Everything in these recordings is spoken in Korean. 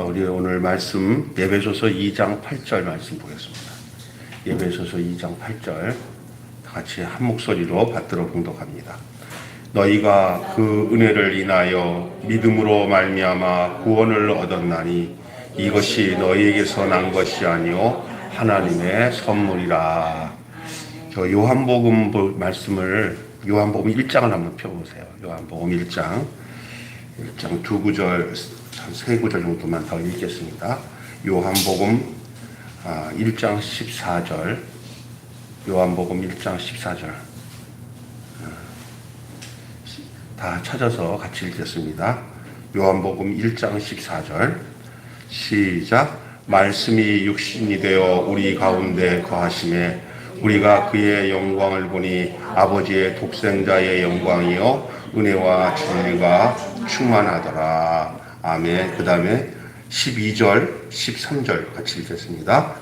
우리 오늘 말씀 에베소서 2장 8절 말씀 보겠습니다. 에베소서 2장 8절 같이 한 목소리로 받들어 봉독합니다. 너희가 그 은혜를 인하여 믿음으로 말미암아 구원을 얻었나니 이것이 너희에게서 난 것이 아니요 하나님의 선물이라. 요한복음 말씀을 요한복음 1장을 한번 펴보세요. 요한복음 1장 두 구절, 세 구절 정도만 더 읽겠습니다. 요한복음 1장 14절, 요한복음 1장 14절 다 찾아서 같이 읽겠습니다. 요한복음 1장 14절 시작. 말씀이 육신이 되어 우리 가운데 거하심에 우리가 그의 영광을 보니 아버지의 독생자의 영광이요 은혜와 진리가 충만하더라. 아멘. 그 다음에 12절, 13절 같이 읽겠습니다.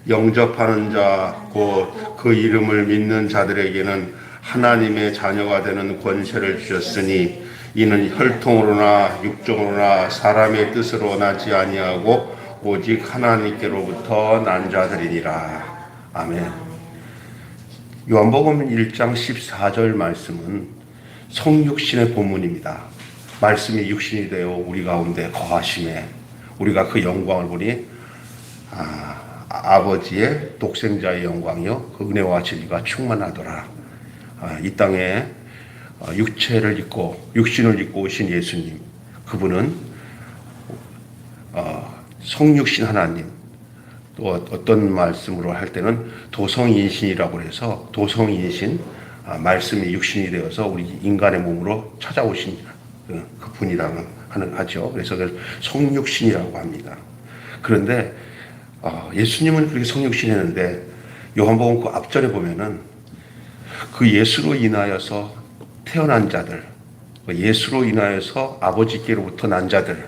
영접하는 자, 곧 그 이름을 믿는 자들에게는 하나님의 자녀가 되는 권세를 주셨으니 이는 혈통으로나 육정으로나 사람의 뜻으로 나지 아니하고 오직 하나님께로부터 난 자들이니라. 아멘. 요한복음 1장 14절 말씀은 성육신의 본문입니다. 말씀이 육신이 되어 우리 가운데 거하심에 우리가 그 영광을 보니 아버지의 독생자의 영광이요 그 은혜와 진리가 충만하더라. 이 땅에 육체를 입고 육신을 입고 오신 예수님, 그분은 성육신 하나님, 또 어떤 말씀으로 할 때는 도성인신이라고 해서 도성인신, 말씀이 육신이 되어서 우리 인간의 몸으로 찾아오신 그 분이라고 하죠. 그래서 성육신이라고 합니다. 그런데 예수님은 그렇게 성육신했는데 요한복음 그 앞절에 보면은 그 예수로 인하여서 태어난 자들, 예수로 인하여서 아버지께로부터 난 자들,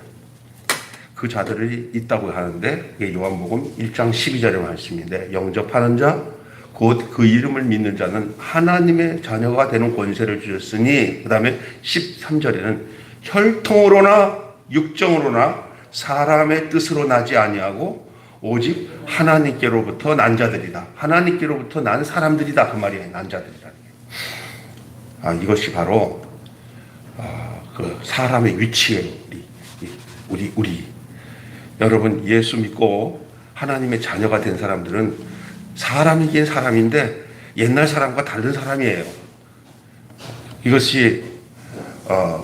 그 자들이 있다고 하는데 그게 요한복음 1장 12절의 말씀인데 영접하는 자, 곧 그 이름을 믿는 자는 하나님의 자녀가 되는 권세를 주셨으니, 그 다음에 13절에는 혈통으로나 육정으로나 사람의 뜻으로 나지 아니하고 오직 하나님께로부터 난 자들이다. 하나님께로부터 난 사람들이다. 그 말이에요. 난 자들이라는 게. 이것이 바로 그 사람의 위치예요. 우리 여러분, 예수 믿고 하나님의 자녀가 된 사람들은 사람이긴 사람인데 옛날 사람과 다른 사람이에요. 이것이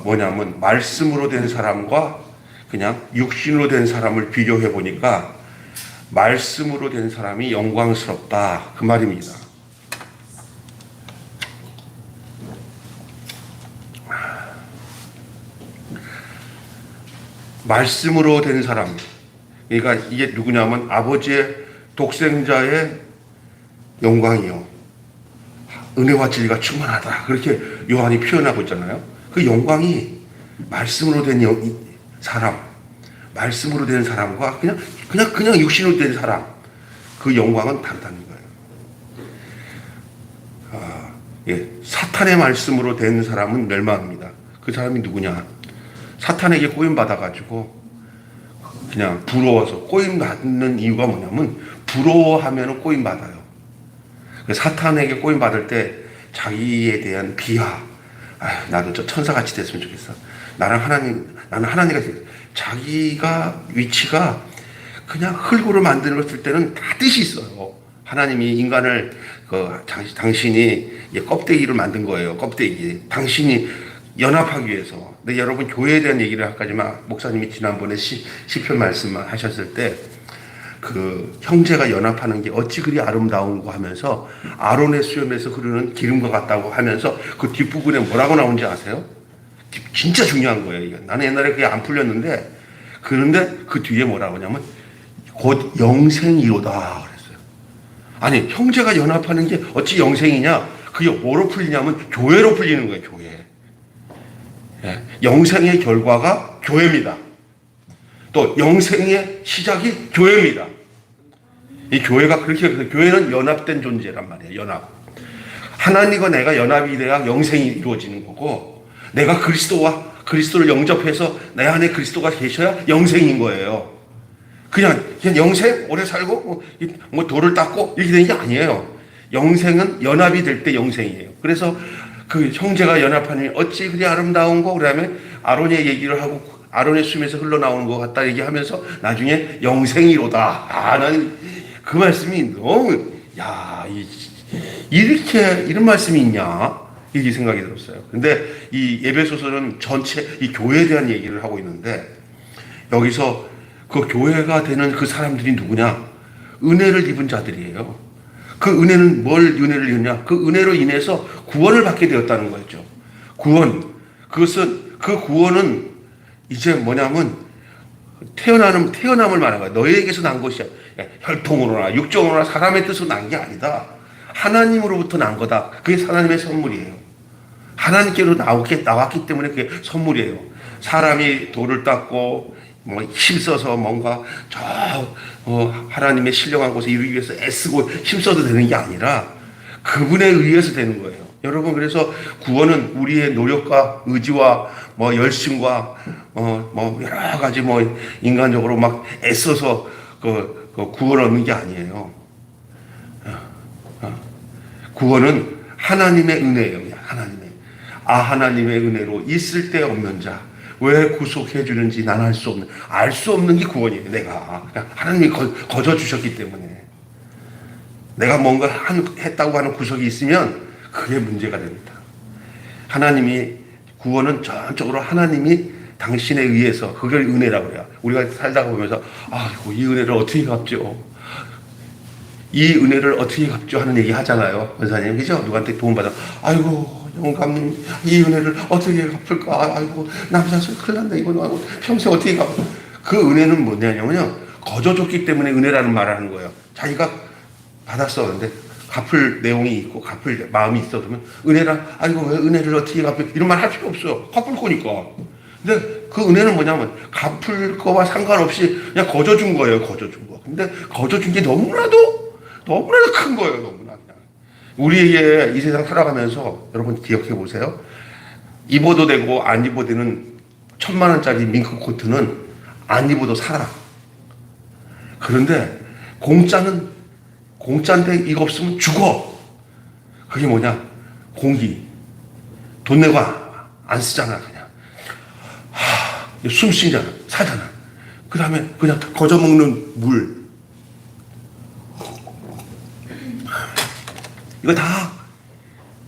뭐냐면 말씀으로 된 사람과 그냥 육신으로 된 사람을 비교해 보니까 말씀으로 된 사람이 영광스럽다. 그 말입니다. 말씀으로 된 사람. 그러니까 이게 누구냐면 아버지의 독생자의 영광이요 은혜와 진리가 충만하다. 그렇게 요한이 표현하고 있잖아요. 그 영광이 말씀으로 된 사람, 말씀으로 된 사람과 그냥 육신으로 된 사람, 그 영광은 다르다는 거예요. 사탄의 말씀으로 된 사람은 멸망합니다. 그 사람이 누구냐? 사탄에게 꼬임 받아가지고 그냥 부러워서 꼬임 받는 이유가 뭐냐면 부러워하면 꼬임 받아요. 사탄에게 꼬임 받을 때 자기에 대한 비하, 나도 저 천사같이 됐으면 좋겠어. 나는 하나님과 자기가 위치가 그냥 흙으로 만들었을 때는 다 뜻이 있어요. 하나님이 인간을 당신이 껍데기를 만든 거예요. 껍데기. 당신이 연합하기 위해서. 근데 여러분 교회에 대한 얘기를 할까지만 목사님이 지난번에 시편 말씀만 하셨을 때 그 형제가 연합하는 게 어찌 그리 아름다운고 하면서 아론의 수염에서 흐르는 기름과 같다고 하면서 그 뒷부분에 뭐라고 나오는지 아세요? 진짜 중요한 거예요. 이게. 나는 옛날에 그게 안 풀렸는데 그런데 그 뒤에 뭐라고 하냐면 곧 영생이로다 그랬어요. 아니 형제가 연합하는 게 어찌 영생이냐? 그게 뭐로 풀리냐면 교회로 풀리는 거예요. 교회. 영생의 결과가 교회입니다. 또 영생의 시작이 교회입니다. 이 교회가 그렇게, 교회는 연합된 존재란 말이에요. 연합. 하나님과 내가 연합이 돼야 영생이 이루어지는 거고, 내가 그리스도를 영접해서 내 안에 그리스도가 계셔야 영생인 거예요. 그냥 영생 오래 살고 뭐 돌을 닦고 이렇게 되는 게 아니에요. 영생은 연합이 될 때 영생이에요. 그래서 그 형제가 연합하니 어찌 그리 아름다운 거 그다음에 아론의 얘기를 하고 아론의 숨에서 흘러나오는 것 같다 얘기하면서 나중에 영생이로다. 나는 그 말씀이 너무 이렇게 이런 말씀이 있냐 이렇게 생각이 들었어요. 근데 이 에베소서는 전체 이 교회에 대한 얘기를 하고 있는데 여기서 그 교회가 되는 그 사람들이 누구냐? 은혜를 입은 자들이에요. 그 은혜는 뭘 은혜를 입냐? 그 은혜로 인해서 구원을 받게 되었다는 거였죠. 구원. 그 구원은 이제 뭐냐면 태어남을 말하는 거야. 너희에게서 난 것이야. 혈통으로나 육정으로나 사람의 뜻으로 난 게 아니다. 하나님으로부터 난 거다. 그게 하나님의 선물이에요. 하나님께로 나왔기 때문에 그게 선물이에요. 사람이 돌을 닦고 힘써서 뭔가 하나님의 신령한 곳에 이루기 위해서 애쓰고 힘써도 되는 게 아니라 그분에 의해서 되는 거예요. 여러분, 그래서 구원은 우리의 노력과 의지와 열심과 여러 가지 인간적으로 막 애써서 그 구원을 얻는 게 아니에요. 구원은 하나님의 은혜예요. 하나님의 은혜로 있을 때 없는 자 왜 구속해 주는지 난 알 수 없는 게 구원이에요. 내가 하나님이 거저 주셨기 때문에 내가 뭔가 했다고 하는 구석이 있으면 그게 문제가 됩니다. 하나님이 구원은 전적으로 하나님이 당신에 의해서 그걸 은혜라고 해요. 우리가 살다가 보면서 이 은혜를 어떻게 갚죠? 이 은혜를 어떻게 갚죠? 하는 얘기 하잖아요. 권사님, 그죠? 누구한테 도움 받아. 영감님, 이 은혜를 어떻게 갚을까? 남자서 큰일 난다. 이거 평생 어떻게 갚을까? 그 은혜는 뭐냐면요. 거저 줬기 때문에 은혜라는 말을 하는 거예요. 자기가 받았어. 근데 갚을 내용이 있고 갚을 마음이 있어. 그러면 은혜라, 왜 은혜를 어떻게 갚을, 이런 말 할 필요 없어요. 갚을 거니까. 근데 그 은혜는 뭐냐면 갚을 거와 상관없이 그냥 거저 준 거예요. 거저 준 거. 근데 거저 준 게 너무나도 큰 거예요. 너무나 그냥. 우리에게 이 세상 살아가면서 여러분 기억해 보세요. 입어도 되고 안 입어도 되는 1,000만 원짜리 밍크 코트는 안 입어도 살아. 그런데 공짜인데 이거 없으면 죽어. 그게 뭐냐? 공기. 돈 내고 안 쓰잖아. 그냥 숨 쉬잖아. 사잖아. 그 다음에 그냥 거저 먹는 물.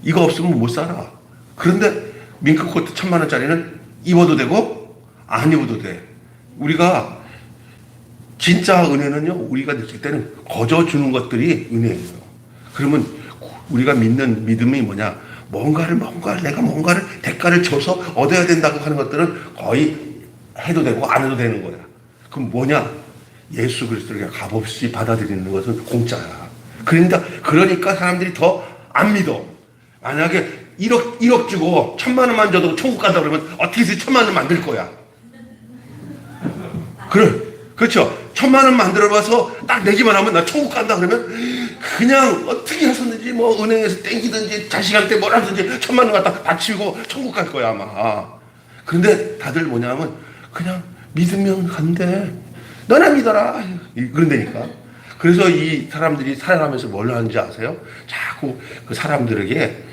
이거 없으면 못 살아. 그런데 밍크코트 1,000만 원짜리는 입어도 되고 안 입어도 돼. 우리가 진짜 은혜는요, 우리가 느낄 때는 거저 주는 것들이 은혜예요. 그러면 우리가 믿는 믿음이 뭐냐? 내가 뭔가를 대가를 줘서 얻어야 된다고 하는 것들은 거의 해도 되고 안 해도 되는 거야. 그럼 뭐냐? 예수 그리스도를 값없이 받아들이는 것은 공짜야. 그러니까 사람들이 더 안 믿어. 만약에 1억 주고 1,000만 원만 줘도 천국 간다 그러면 어떻게 해서 1,000만 원 만들 거야? 그렇죠. 1,000만 원 만들어봐서 딱 내기만 하면 나 천국 간다 그러면 그냥 어떻게 해서든지 은행에서 땡기든지 자식한테 뭐라든지 1,000만 원 갖다 바치고 천국 갈 거야 아마. 그런데 다들 뭐냐면 그냥 믿으면 간대. 너나 믿어라. 그런다니까. 그래서 이 사람들이 살아가면서 뭘 하는지 아세요? 자꾸 그 사람들에게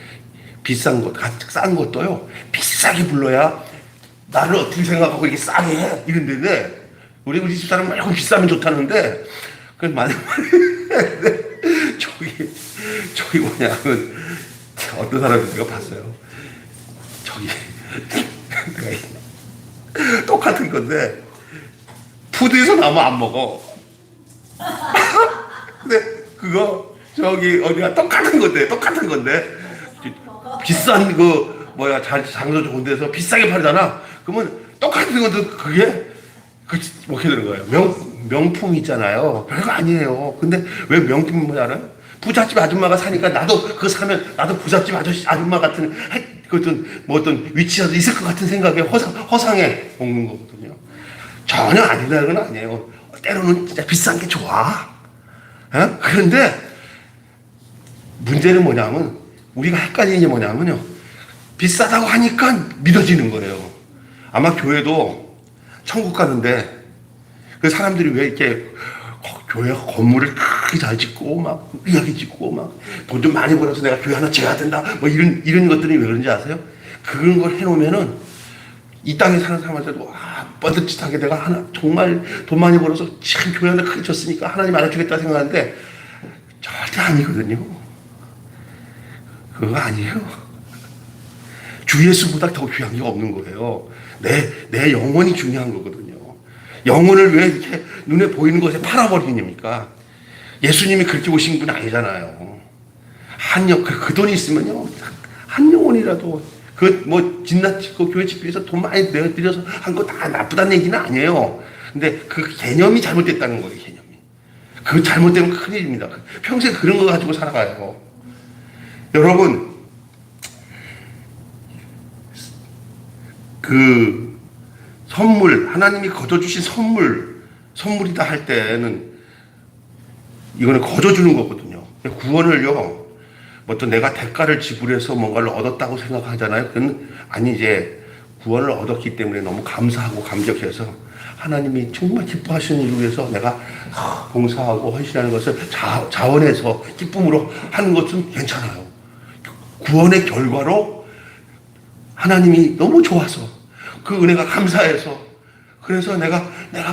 비싼 것, 싼 것도요, 비싸게 불러야 나를 어떻게 생각하고 이렇게 싸게 해. 이런데, 우리 집 사람 말고 비싸면 좋다는데, 저기 뭐냐면, 어떤 사람이 제가 봤어요. 똑같은 건데, 푸드에서 나오면 안 먹어. 근데 그거 어디가 똑같은 건데 비싼 장소 좋은 데서 비싸게 팔잖아. 그러면 똑같은 것도 그게 먹게 되는 거예요. 명품 있잖아요. 별거 아니에요. 근데 왜 명품인 줄 알아요? 부잣집 아줌마가 사니까 나도 그거 사면 나도 부잣집 아줌마 같은 어떤 위치에서 있을 것 같은 생각에 허상에 먹는 거거든요. 전혀 아니라는 건 아니에요. 때로는 진짜 비싼 게 좋아. 그런데 문제는 뭐냐면 우리가 헷갈리는 게 뭐냐면요. 비싸다고 하니까 믿어지는 거예요. 아마 교회도 천국 가는데 그 사람들이 왜 이렇게 교회 건물을 크게 잘 짓고 막 우리하게 짓고 막 돈 좀 많이 벌어서 내가 교회 하나 지어야 된다 뭐 이런 것들이 왜 그런지 아세요? 그런 걸 해놓으면은 이 땅에 사는 사람한테도 뻗듯하게 내가 하나 정말 돈 많이 벌어서 참 교회 하나 크게 졌으니까 하나님 알아주겠다 생각하는데 절대 아니거든요. 그거 아니에요. 주 예수보다 더 귀한 게 없는 거예요. 내 영혼이 중요한 거거든요. 영혼을 왜 이렇게 눈에 보이는 것에 팔아버리니까? 예수님이 그렇게 오신 분 아니잖아요. 그 돈이 있으면요, 한 영혼이라도, 진나치고 교회 집회에서 돈 많이 내어드려서 한 거 다 나쁘다는 얘기는 아니에요. 근데 그 개념이 잘못됐다는 거예요, 개념이. 그 잘못되면 큰일입니다. 평생 그런 거 가지고 살아가요. 여러분, 그 선물, 하나님이 거둬주신 선물이다 할 때는 이거는 거둬주는 거거든요. 구원을요, 또 내가 대가를 지불해서 뭔가를 얻었다고 생각하잖아요. 그건 아니, 이제 구원을 얻었기 때문에 너무 감사하고 감격해서 하나님이 정말 기뻐하시는 일을 위해서 내가 봉사하고 헌신하는 것을 자원해서 기쁨으로 하는 것은 괜찮아요. 구원의 결과로 하나님이 너무 좋아서 그 은혜가 감사해서 그래서 내가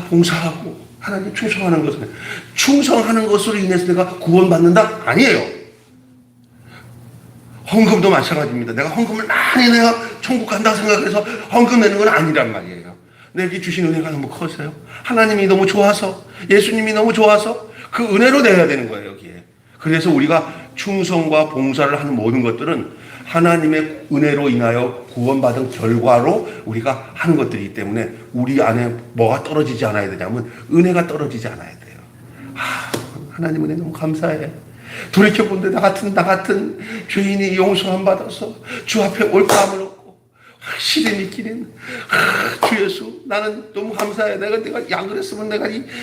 봉사하고 하나님 충성하는 것은 충성하는 것으로 인해서 내가 구원받는다? 아니에요. 헌금도 마찬가지입니다. 내가 헌금을 많이 내가 천국 간다고 생각해서 헌금 내는 건 아니란 말이에요. 내게 주신 은혜가 너무 커서요. 하나님이 너무 좋아서 예수님이 너무 좋아서 그 은혜로 내야 되는 거예요, 여기에. 그래서 우리가 충성과 봉사를 하는 모든 것들은 하나님의 은혜로 인하여 구원받은 결과로 우리가 하는 것들이기 때문에 우리 안에 뭐가 떨어지지 않아야 되냐면 은혜가 떨어지지 않아야 돼요. 하나님 은혜 너무 감사해. 돌이켜본데 나 같은 죄인이 용서함 받아서 주 앞에 올감을 얻고 확실히 믿기는 주 예수 나는 너무 감사해. 내가 안 그랬으면 내가 그냥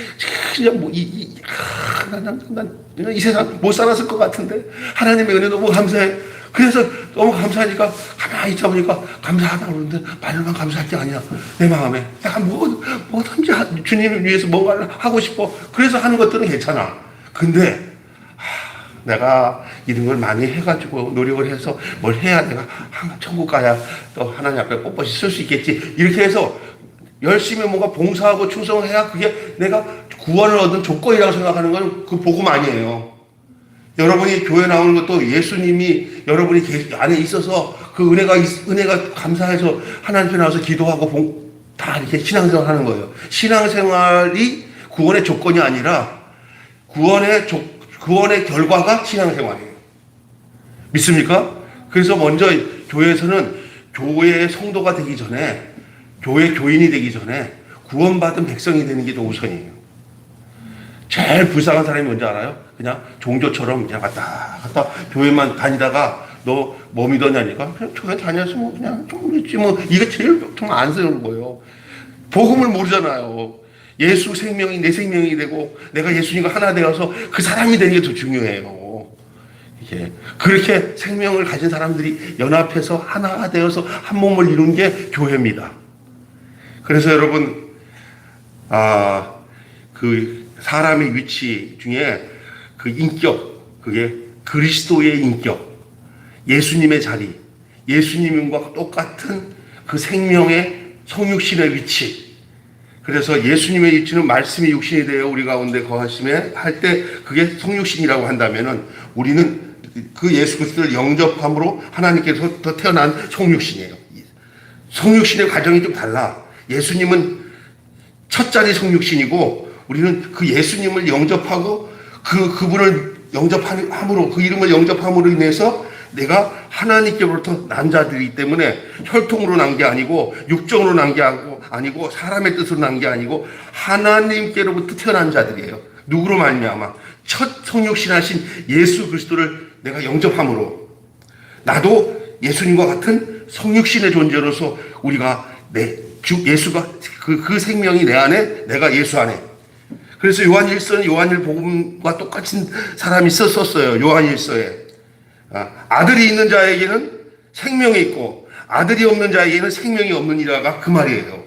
이 세상 못 살았을 것 같은데 하나님의 은혜 너무 감사해. 그래서 너무 감사하니까 가만히 있다 보니까 감사하다 그러는데 말로만 감사할 게 아니야. 내 마음에 내가 뭐든지 주님을 위해서 뭔가를 하고 싶어. 그래서 하는 것들은 괜찮아. 근데 내가 이런 걸 많이 해가지고 노력을 해서 뭘 해야 내가 천국 가야 또 하나님 앞에 뻣뻣이 쓸 수 있겠지. 이렇게 해서 열심히 뭔가 봉사하고 충성해야 그게 내가 구원을 얻은 조건이라고 생각하는 건 그 복음 아니에요. 여러분이 교회 나오는 것도 예수님이 여러분이 안에 있어서 그 은혜가 감사해서 하나님 앞에 나와서 기도하고 다 이렇게 신앙생활 하는 거예요. 신앙생활이 구원의 조건이 아니라 구원의 결과가 신앙생활이에요. 믿습니까? 그래서 먼저 교회에서는 교회의 성도가 되기 전에 교회 교인이 되기 전에 구원받은 백성이 되는 게 더 우선이에요. 제일 불쌍한 사람이 뭔지 알아요? 그냥 종교처럼 그냥 갔다 교회만 다니다가 너 뭐 믿었냐니까 그냥 교회 다녀서 뭐 그냥 좀 믿지 뭐 이게 제일 정말 안쓰러운 거예요. 복음을 모르잖아요. 예수 생명이 내 생명이 되고 내가 예수님과 하나 되어서 그 사람이 되는 게 더 중요해요. 이게 그렇게 생명을 가진 사람들이 연합해서 하나가 되어서 한 몸을 이룬 게 교회입니다. 그래서 여러분 그 사람의 위치 중에 그 인격, 그게 그리스도의 인격, 예수님의 자리, 예수님과 똑같은 그 생명의 성육신의 위치. 그래서 예수님의 위치는 말씀이 육신이 되어 우리 가운데 거하심에 할 때 그게 성육신이라고 한다면은 우리는 그 예수 그리스도를 영접함으로 하나님께서 더 태어난 성육신이에요. 성육신의 과정이 좀 달라. 예수님은 첫 자리 성육신이고 우리는 그 예수님을 영접하고 그분을 영접함으로 그 이름을 영접함으로 인해서 내가 하나님께로부터 난 자들이기 때문에 혈통으로 난 게 아니고 육정으로 난 게 아니고 사람의 뜻으로 난 게 아니고 하나님께로부터 태어난 자들이에요. 누구로 말미암아 첫 성육신하신 예수 그리스도를 내가 영접함으로 나도 예수님과 같은 성육신의 존재로서 우리가 예수가 그 생명이 내 안에 내가 예수 안에. 그래서 요한일서는 요한일 복음과 똑같은 사람이 썼어요. 요한일서에 아들이 있는 자에게는 생명이 있고 아들이 없는 자에게는 생명이 없느니라가 그 말이에요.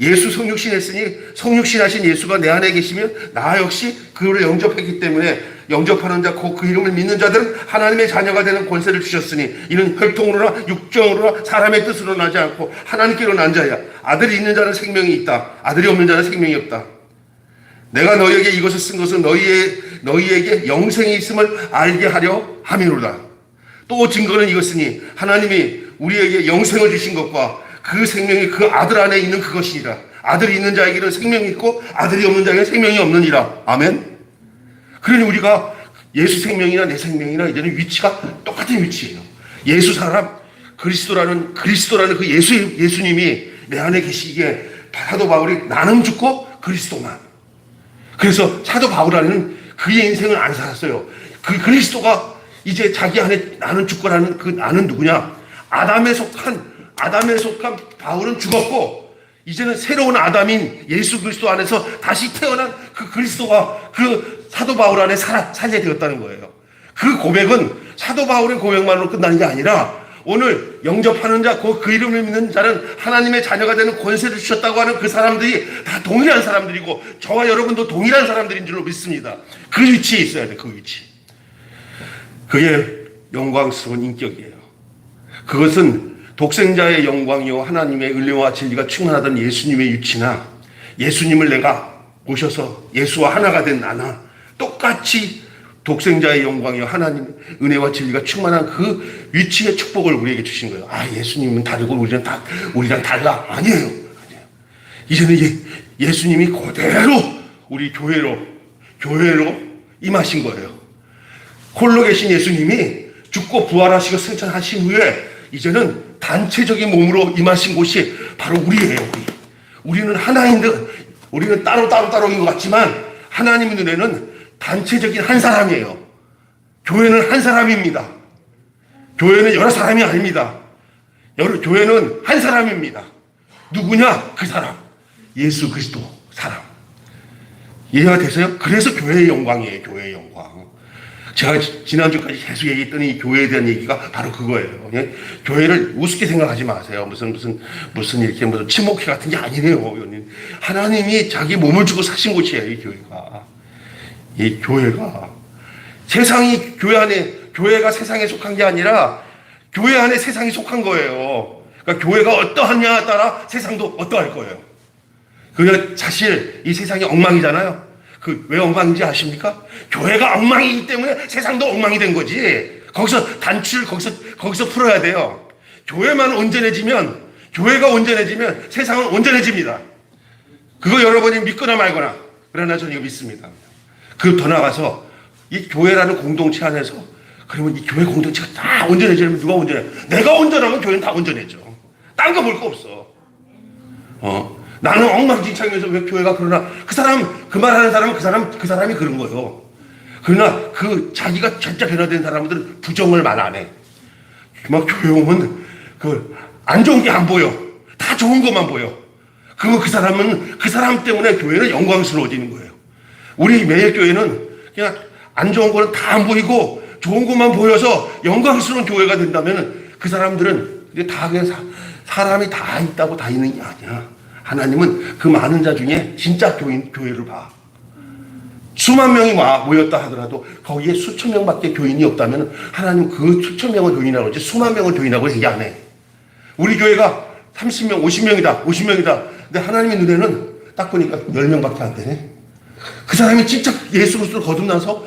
예수 성육신 했으니 성육신 하신 예수가 내 안에 계시면 나 역시 그를 영접했기 때문에 영접하는 자, 곧 그 이름을 믿는 자들은 하나님의 자녀가 되는 권세를 주셨으니 이는 혈통으로나 육정으로나 사람의 뜻으로 나지 않고 하나님께로 난 자야. 아들이 있는 자는 생명이 있다. 아들이 없는 자는 생명이 없다. 내가 너희에게 이것을 쓴 것은 너희에게 영생이 있음을 알게 하려 함이로다. 또 증거는 이것이니 하나님이 우리에게 영생을 주신 것과 그 생명이 그 아들 안에 있는 그것이니라. 아들이 있는 자에게는 생명이 있고 아들이 없는 자에게는 생명이 없느니라. 아멘. 그러니 우리가 예수 생명이나 내 생명이나 이제는 위치가 똑같은 위치예요. 예수 사람 그리스도라는 그 예수님이 내 안에 계시기에 사도 바울이 나는 죽고 그리스도만. 그래서 사도 바울 안에는 그의 인생을 안 살았어요. 그 그리스도가 이제 자기 안에 나는 죽고라는 그 나는 누구냐? 아담에 속한 바울은 죽었고 이제는 새로운 아담인 예수 그리스도 안에서 다시 태어난 그 그리스도가 그 사도 바울 안에 살게 되었다는 거예요. 그 고백은 사도 바울의 고백만으로 끝나는 게 아니라 오늘 영접하는 자, 그 이름을 믿는 자는 하나님의 자녀가 되는 권세를 주셨다고 하는 그 사람들이 다 동일한 사람들이고 저와 여러분도 동일한 사람들인 줄로 믿습니다. 그 위치에 있어야 돼. 그 위치. 그게 영광스러운 인격이에요. 그것은 독생자의 영광이요 하나님의 은혜와 진리가 충만하던 예수님의 위치나 예수님을 내가 모셔서 예수와 하나가 된 나나 똑같이 독생자의 영광이요 하나님의 은혜와 진리가 충만한 그 위치의 축복을 우리에게 주신 거예요. 아, 예수님은 다르고 우리랑 달라. 아니에요. 이제는 예수님이 그대로 우리 교회로 임하신 거예요. 홀로 계신 예수님이 죽고 부활하시고 승천하신 후에 이제는 단체적인 몸으로 임하신 곳이 바로 우리예요. 우리는 하나인데 우리는 따로인 것 같지만 하나님의 눈에는 단체적인 한 사람이에요. 교회는 한 사람입니다. 교회는 여러 사람이 아닙니다. 교회는 한 사람입니다. 누구냐? 그 사람. 예수 그리스도 사람. 이해가 되세요? 그래서 교회의 영광이에요. 교회의 영광. 제가 지난주까지 계속 얘기했더니 이 교회에 대한 얘기가 바로 그거예요. 교회를 우습게 생각하지 마세요. 무슨 이렇게 친목회 같은 게 아니래요. 하나님이 자기 몸을 주고 사신 곳이에요. 이 교회가 세상이 교회가 세상에 속한 게 아니라 교회 안에 세상이 속한 거예요. 그러니까 교회가 어떠하냐에 따라 세상도 어떠할 거예요. 그게 사실 이 세상이 엉망이잖아요. 왜 엉망인지 아십니까? 교회가 엉망이기 때문에 세상도 엉망이 된 거지. 거기서 풀어야 돼요. 교회가 온전해지면 세상은 온전해집니다. 그거 여러분이 믿거나 말거나. 그러나 저는 이거 믿습니다. 더 나가서 이 교회라는 공동체 안에서 그러면 이 교회 공동체가 다 온전해지면 누가 온전해? 내가 온전하면 교회는 다 온전해져. 딴 거 볼 거 없어. 나는 엉망진창이면서 왜 교회가 그러나 그 말하는 사람은 그 사람이 그런 거예요. 그러나 자기가 진짜 변화된 사람들은 부정을만 안 해. 막 교회 오면 안 좋은 게 안 보여. 다 좋은 것만 보여. 그 사람 때문에 교회는 영광스러워지는 거예요. 우리 매일 교회는 그냥 안 좋은 거는 다 안 보이고 좋은 것만 보여서 영광스러운 교회가 된다면 그 사람들은 다 그냥 사람이 다 있다고 다 있는 게 아니야. 하나님은 그 많은 자 중에 진짜 교회를 봐. 수만 명이 모였다 하더라도 거기에 수천 명밖에 교인이 없다면 하나님 그 수천 명을 교인이라고 하지 수만 명을 교인이라고 얘기 안 해. 우리 교회가 30명, 50명이다. 근데 하나님의 눈에는 딱 보니까 10명밖에 안 되네. 그 사람이 진짜 예수 그리스도를 거듭나서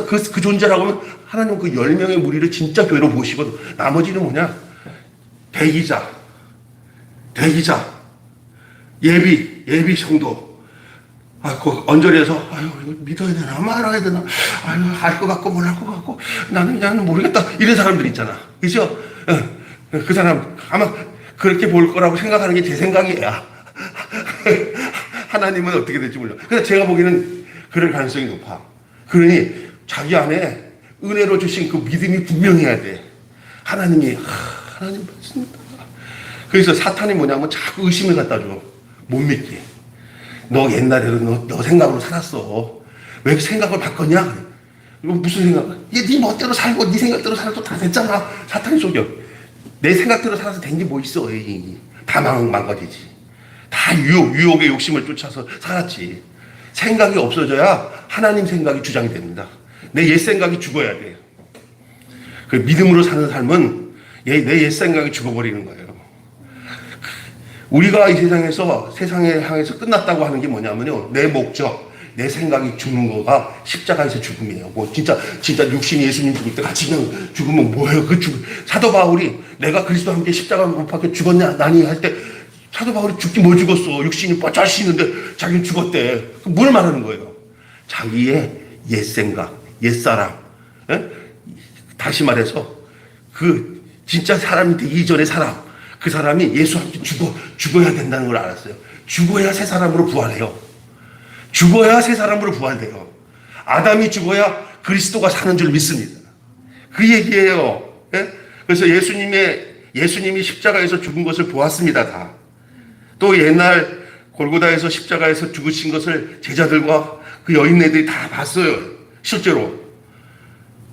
그 존재라고 하면 하나님은 그 10명의 무리를 진짜 교회로 모시거든. 나머지는 뭐냐? 대기자, 예비 성도. 언저리에서, 이거 믿어야 되나, 말아야 되나, 할 것 같고, 뭘 할 것 같고, 나는 모르겠다. 이런 사람들 있잖아. 그죠? 그 사람, 아마 그렇게 볼 거라고 생각하는 게 제 생각이에요. 하나님은 어떻게 될지 몰라. 그래서 제가 보기에는 그럴 가능성이 높아. 그러니 자기 안에 은혜로 주신 그 믿음이 분명해야 돼. 하나님 맞습니다. 그래서 사탄이 뭐냐면 자꾸 의심을 갖다 줘. 못 믿게. 너 옛날에는 너 생각으로 살았어. 왜 생각을 바꿨냐? 이거 무슨 생각? 네 멋대로 살고 네 생각대로 살아도 다 됐잖아. 사탄이 속여. 내 생각대로 살아서 된 게 뭐 있어? 다 망가지지. 다 다 유혹의 욕심을 쫓아서 살았지. 생각이 없어져야 하나님 생각이 주장이 됩니다. 내 옛 생각이 죽어야 돼요. 그 믿음으로 사는 삶은 내 옛 생각이 죽어버리는 거예요. 우리가 이 세상에서 세상에 향해서 끝났다고 하는 게 뭐냐면요, 내 목적, 내 생각이 죽는 거가 십자가에서 죽음이에요. 뭐 진짜 육신이 예수님 죽을 때 같이 그냥 죽으면 뭐예요? 사도 바울이 내가 그리스도와 함께 십자가 못 박혀 죽었냐 나니 할 때 사도 바울이 죽긴 뭐 죽었어? 육신이 뻗짤시 있는데 자기는 죽었대. 뭘 말하는 거예요? 자기의 옛 생각, 옛 사람. 예? 다시 말해서 그 진짜 사람이 되기 이전의 사람, 그 사람이 예수와 함께 죽어야 된다는 걸 알았어요. 죽어야 새 사람으로 부활해요. 죽어야 새 사람으로 부활돼요. 아담이 죽어야 그리스도가 사는 줄 믿습니다. 그 얘기예요. 예? 그래서 예수님이 십자가에서 죽은 것을 보았습니다. 다. 또 옛날 골고다에서 십자가에서 죽으신 것을 제자들과 그 여인네들이 다 봤어요. 실제로.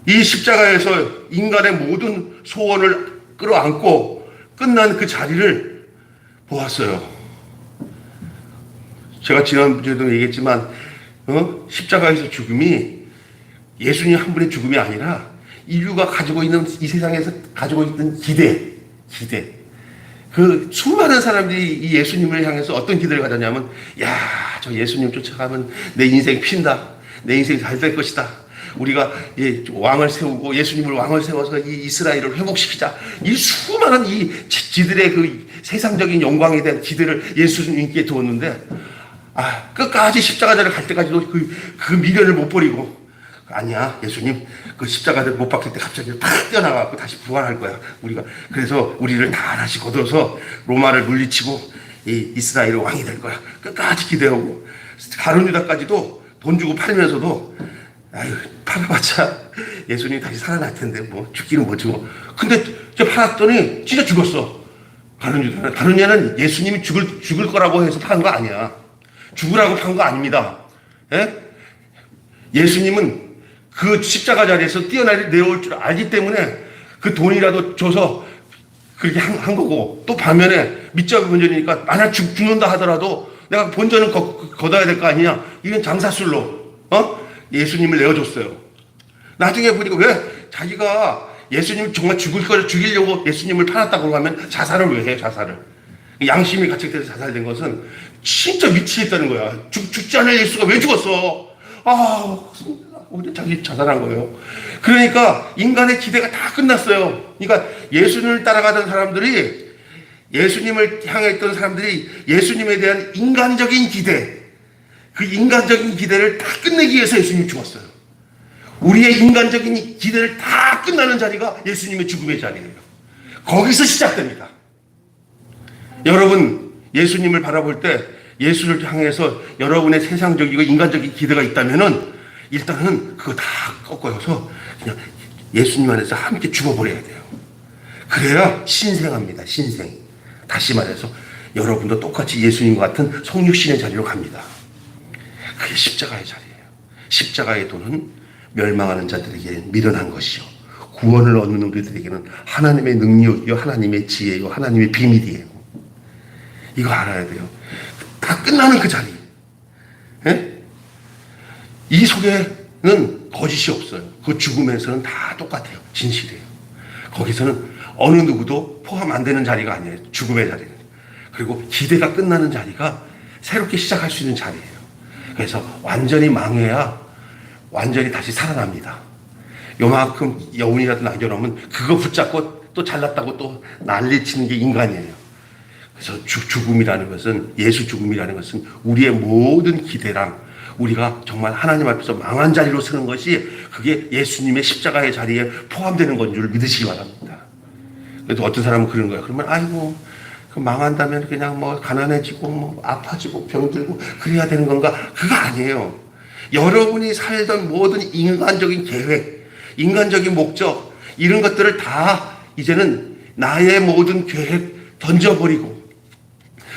이 십자가에서 인간의 모든 소원을 끌어안고 끝난 그 자리를 보았어요. 제가 지난주에도 얘기했지만 십자가에서 죽음이 예수님 한 분의 죽음이 아니라 인류가 가지고 있는 이 세상에서 가지고 있는 기대. 그 수많은 사람들이 이 예수님을 향해서 어떤 기대를 가졌냐면, 야, 저 예수님 쫓아가면 내 인생 핀다. 내 인생이 잘 될 것이다. 우리가 왕을 세우고 예수님을 왕을 세워서 이 이스라엘을 회복시키자. 이 수많은 지들의 그 세상적인 영광에 대한 기대를 예수님께 두었는데, 끝까지 십자가자를 갈 때까지도 그 미련을 못 버리고, 아니야, 예수님, 그 십자가를 못 박힐 때 갑자기 탁 뛰어나가고 다시 부활할 거야. 그래서 우리를 다 하나씩 거둬서 로마를 물리치고 이스라엘의 왕이 될 거야. 끝까지 기대하고, 가룟 유다까지도 돈 주고 팔면서도, 팔아봤자 예수님이 다시 살아날 텐데, 뭐, 죽기는 뭐 죽어. 근데 팔았더니 진짜 죽었어. 가룟 유다는 예수님이 죽을 거라고 해서 파는 거 아니야. 죽으라고 판 거 아닙니다. 예? 예수님은 그 십자가 자리에서 뛰어내려올 줄 알기 때문에 그 돈이라도 줘서 그렇게 한 거고, 또 반면에 밑잡이 본전이니까 만약 죽는다 하더라도 내가 본전은 걷어야 될 거 아니냐. 이건 장사술로 예수님을 내어줬어요. 나중에 보니까 왜 자기가 예수님 정말 죽이려고 예수님을 팔았다고 하면 자살을 왜 해, 자살을. 양심이 가책돼서 자살된 것은 진짜 미치겠다는 거야. 죽지 않을 예수가 왜 죽었어? 자기 자살한 거예요. 그러니까 인간의 기대가 다 끝났어요. 그러니까 예수님을 따라가던 사람들이, 예수님을 향해 있던 사람들이 예수님에 대한 인간적인 기대, 그 인간적인 기대를 다 끝내기 위해서 예수님이 죽었어요. 우리의 인간적인 기대를 다 끝나는 자리가 예수님의 죽음의 자리예요. 거기서 시작됩니다. 여러분, 예수님을 바라볼 때 예수를 향해서 여러분의 세상적이고 인간적인 기대가 있다면은 일단은 그거 다 꺾어서 그냥 예수님 안에서 함께 죽어버려야 돼요. 그래야 신생합니다. 신생. 다시 말해서 여러분도 똑같이 예수님과 같은 성육신의 자리로 갑니다. 그게 십자가의 자리예요. 십자가의 도는 멸망하는 자들에게는 미련한 것이요, 구원을 얻는 우리들에게는 하나님의 능력이요, 하나님의 지혜요, 하나님의 비밀이에요. 이거 알아야 돼요. 다 끝나는 그 자리. 예? 이 속에는 거짓이 없어요. 그 죽음에서는 다 똑같아요. 진실이에요. 거기서는 어느 누구도 포함 안 되는 자리가 아니에요. 죽음의 자리는. 그리고 기대가 끝나는 자리가 새롭게 시작할 수 있는 자리예요. 그래서 완전히 망해야 완전히 다시 살아납니다. 요만큼 여운이라도 남겨놓으면 그거 붙잡고 또 잘났다고 또 난리치는 게 인간이에요. 그래서 죽음이라는 것은, 예수 죽음이라는 것은 우리의 모든 기대랑 우리가 정말 하나님 앞에서 망한 자리로 서는 것이, 그게 예수님의 십자가의 자리에 포함되는 건 줄 믿으시기 바랍니다. 그래도 어떤 사람은 그런 거예요. 그러면 아이고, 망한다면 그냥 뭐 가난해지고 뭐 아파지고 병들고 그래야 되는 건가? 그거 아니에요. 여러분이 살던 모든 인간적인 계획, 인간적인 목적, 이런 것들을 다 이제는 나의 모든 계획 던져버리고,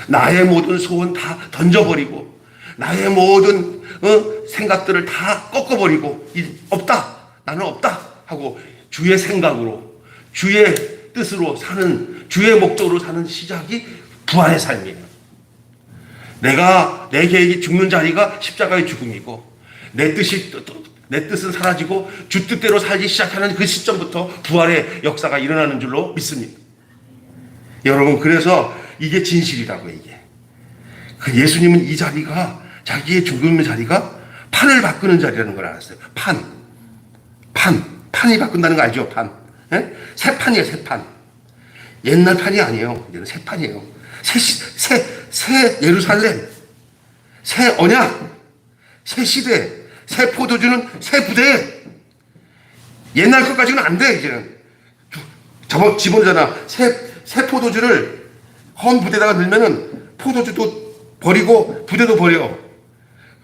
나의 모든 소원 다 던져버리고, 나의 모든 생각들을 다 꺾어버리고, 없다, 나는 없다 하고 주의 생각으로, 주의 뜻으로 사는, 주의 목적으로 사는 시작이 부활의 삶이에요. 내 계획이 죽는 자리가 십자가의 죽음이고, 내 뜻은 사라지고 주 뜻대로 살기 시작하는 그 시점부터 부활의 역사가 일어나는 줄로 믿습니다. 여러분, 그래서 이게 진실이라고요. 이게 그 예수님은 이 자리가, 자기의 죽음의 자리가 판을 바꾸는 자리라는 걸 알았어요. 판이 바꾼다는 거 알죠? 판. 예? 새 판이에요. 새 판. 옛날 판이 아니에요. 이제는 새 판이에요. 새 예루살렘, 새 언약, 새 시대, 새 포도주는 새 부대. 옛날 것까지는 안 돼. 이제는 집어넣잖아. 새 포도주를 헌 부대에다가 넣으면은 포도주도 버리고 부대도 버려.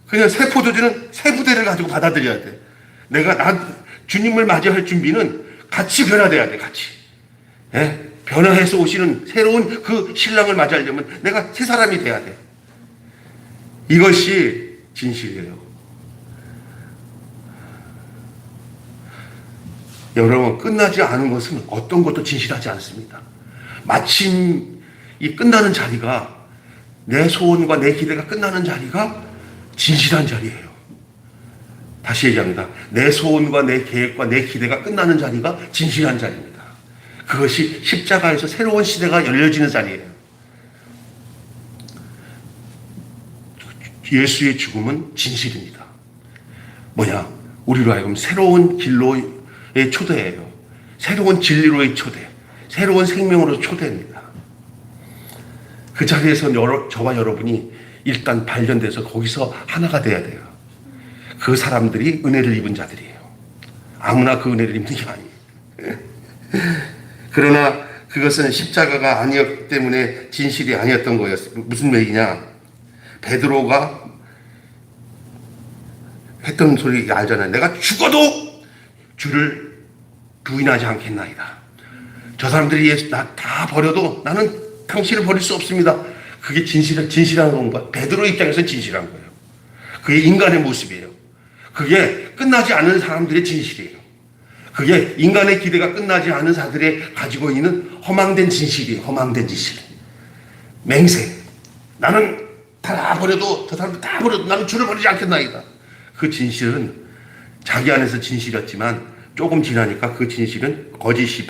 그냥 새 포도주는 새 부대를 가지고 받아들여야 돼. 주님을 맞이할 준비는 같이 변화돼야 돼. 같이. 예? 변화해서 오시는 새로운 그 신랑을 맞이하려면 내가 새 사람이 돼야 돼. 이것이 진실이에요. 여러분, 끝나지 않은 것은 어떤 것도 진실하지 않습니다. 마침 이 끝나는 자리가, 내 소원과 내 기대가 끝나는 자리가 진실한 자리예요. 다시 얘기합니다. 내 소원과 내 계획과 내 기대가 끝나는 자리가 진실한 자리입니다. 그것이 십자가에서 새로운 시대가 열려지는 자리예요. 예수의 죽음은 진실입니다. 뭐냐? 우리로 하여금 새로운 길로의 초대예요. 새로운 진리로의 초대, 새로운 생명으로 초대입니다. 그 자리에서 저와 여러분이 일단 발견돼서 거기서 하나가 돼야 돼요. 그 사람들이 은혜를 입은 자들이에요. 아무나 그 은혜를 입는 게 아니에요. 그러나 그것은 십자가가 아니었기 때문에 진실이 아니었던 거였어요. 무슨 얘기냐? 베드로가 했던 소리 알잖아요. 내가 죽어도 주를 부인하지 않겠나이다. 저 사람들이 나 다 버려도 나는 당신을 버릴 수 없습니다. 그게 진실한 건가? 베드로 입장에서는 진실한 거예요. 그게 인간의 모습이에요. 그게 끝나지 않은 사람들의 진실이에요. 그게 인간의 기대가 끝나지 않은 자들의 가지고 있는 허망된 진실이에요. 허망된 진실. 맹세. 나는 다 버려도, 저 사람들 다 버려도 나는 주를 버리지 않겠나이다. 그 진실은 자기 안에서 진실이었지만 조금 지나니까 그 진실은 거짓인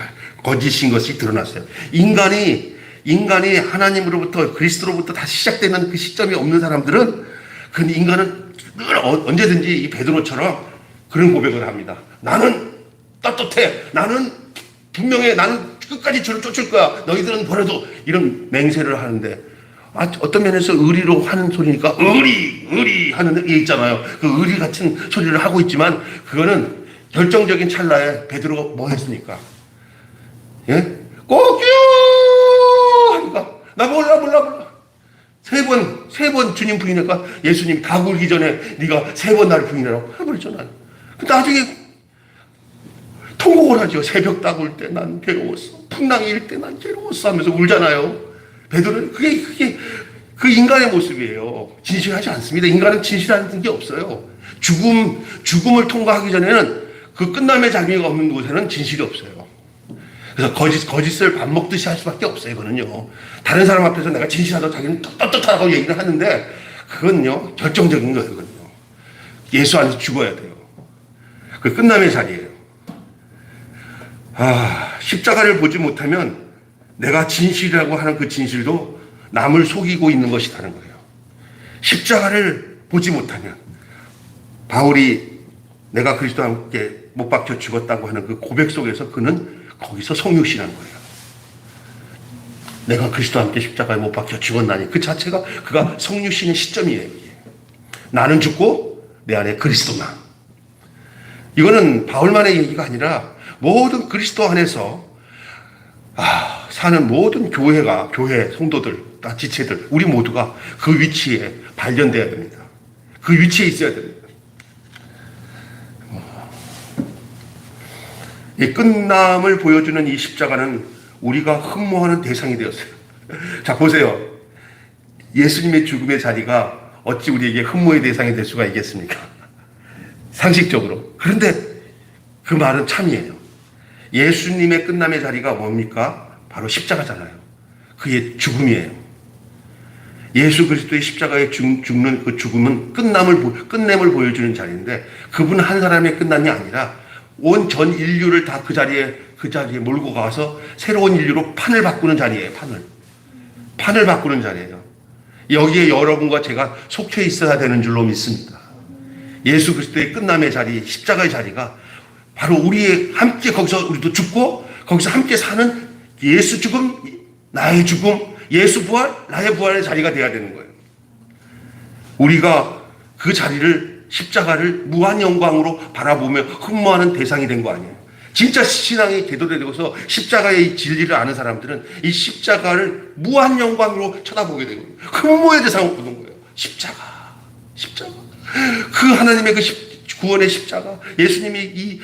것이 드러났어요. 인간이 하나님으로부터, 그리스도로부터 다시 시작되는 그 시점이 없는 사람들은, 그 인간은 늘 언제든지 이 베드로처럼 그런 고백을 합니다. 나는 떳떳해. 나는 분명해. 나는 끝까지 주를 쫓을 거야. 너희들은 버려도. 이런 맹세를 하는데, 어떤 면에서 의리로 하는 소리니까 의리 하는 게 있잖아요. 그 의리 같은 소리를 하고 있지만, 그거는 결정적인 찰나에 베드로가 뭐 했습니까? 예? 꼬끼요! 하니까, 나 몰라. 세 번 주님 부인하니까 예수님 다 굴기 전에 네가 3번 나를 부인하라고 해버렸잖아요. 나중에 통곡을 하죠. 새벽 따굴 때 난 괴로웠어. 풍랑이 일 때 난 괴로웠어 하면서 울잖아요. 베드로는 그게 그 인간의 모습이에요. 진실하지 않습니다. 인간은 진실하는 게 없어요. 죽음을 통과하기 전에는, 그 끝남의 장미가 없는 곳에는 진실이 없어요. 그래서 거짓을 밥 먹듯이 할 수밖에 없어요. 이거는요. 다른 사람 앞에서 내가 진실하다고 자기는 떳떳하다고 얘기를 하는데, 그건요 결정적인 거예요. 그건요. 예수 안에서 죽어야 돼요. 그 끝남의 자리예요. 십자가를 보지 못하면 내가 진실이라고 하는 그 진실도 남을 속이고 있는 것이라는 거예요. 십자가를 보지 못하면, 바울이 내가 그리스도와 함께 못 박혀 죽었다고 하는 그 고백 속에서 그는 거기서 성육신한 거예요. 내가 그리스도와 함께 십자가에 못 박혀 죽었나니, 그 자체가 그가 성육신의 시점이에요. 나는 죽고 내 안에 그리스도만. 이거는 바울만의 얘기가 아니라 모든 그리스도 안에서 사는 모든 교회 성도들, 다 지체들, 우리 모두가 그 위치에 발견돼야 됩니다. 그 위치에 있어야 됩니다. 이 끝남을 보여주는 이 십자가는 우리가 흠모하는 대상이 되었어요. 자, 보세요. 예수님의 죽음의 자리가 어찌 우리에게 흠모의 대상이 될 수가 있겠습니까? 상식적으로. 그런데 그 말은 참이에요. 예수님의 끝남의 자리가 뭡니까? 바로 십자가잖아요. 그의 죽음이에요. 예수 그리스도의 십자가에 죽는 그 죽음은 끝냄을 보여주는 자리인데, 그분은 한 사람의 끝남이 아니라 온 전 인류를 다 그 자리에 몰고 가서 새로운 인류로 판을 바꾸는 자리예요. 판을 바꾸는 자리예요. 여기에 여러분과 제가 속해 있어야 되는 줄로 믿습니다. 예수 그리스도의 끝남의 자리, 십자가의 자리가 바로 우리의 함께 거기서 우리도 죽고 거기서 함께 사는 예수 죽음, 나의 죽음, 예수 부활, 나의 부활의 자리가 되어야 되는 거예요. 우리가 그 자리를, 십자가를 무한 영광으로 바라보며 흠모하는 대상이 된 거 아니에요. 진짜 신앙이 되돌아되고서 십자가의 진리를 아는 사람들은 이 십자가를 무한 영광으로 쳐다보게 되고 흠모의 대상으로 보는 거예요. 십자가. 그 하나님의 그 구원의 십자가, 예수님이 이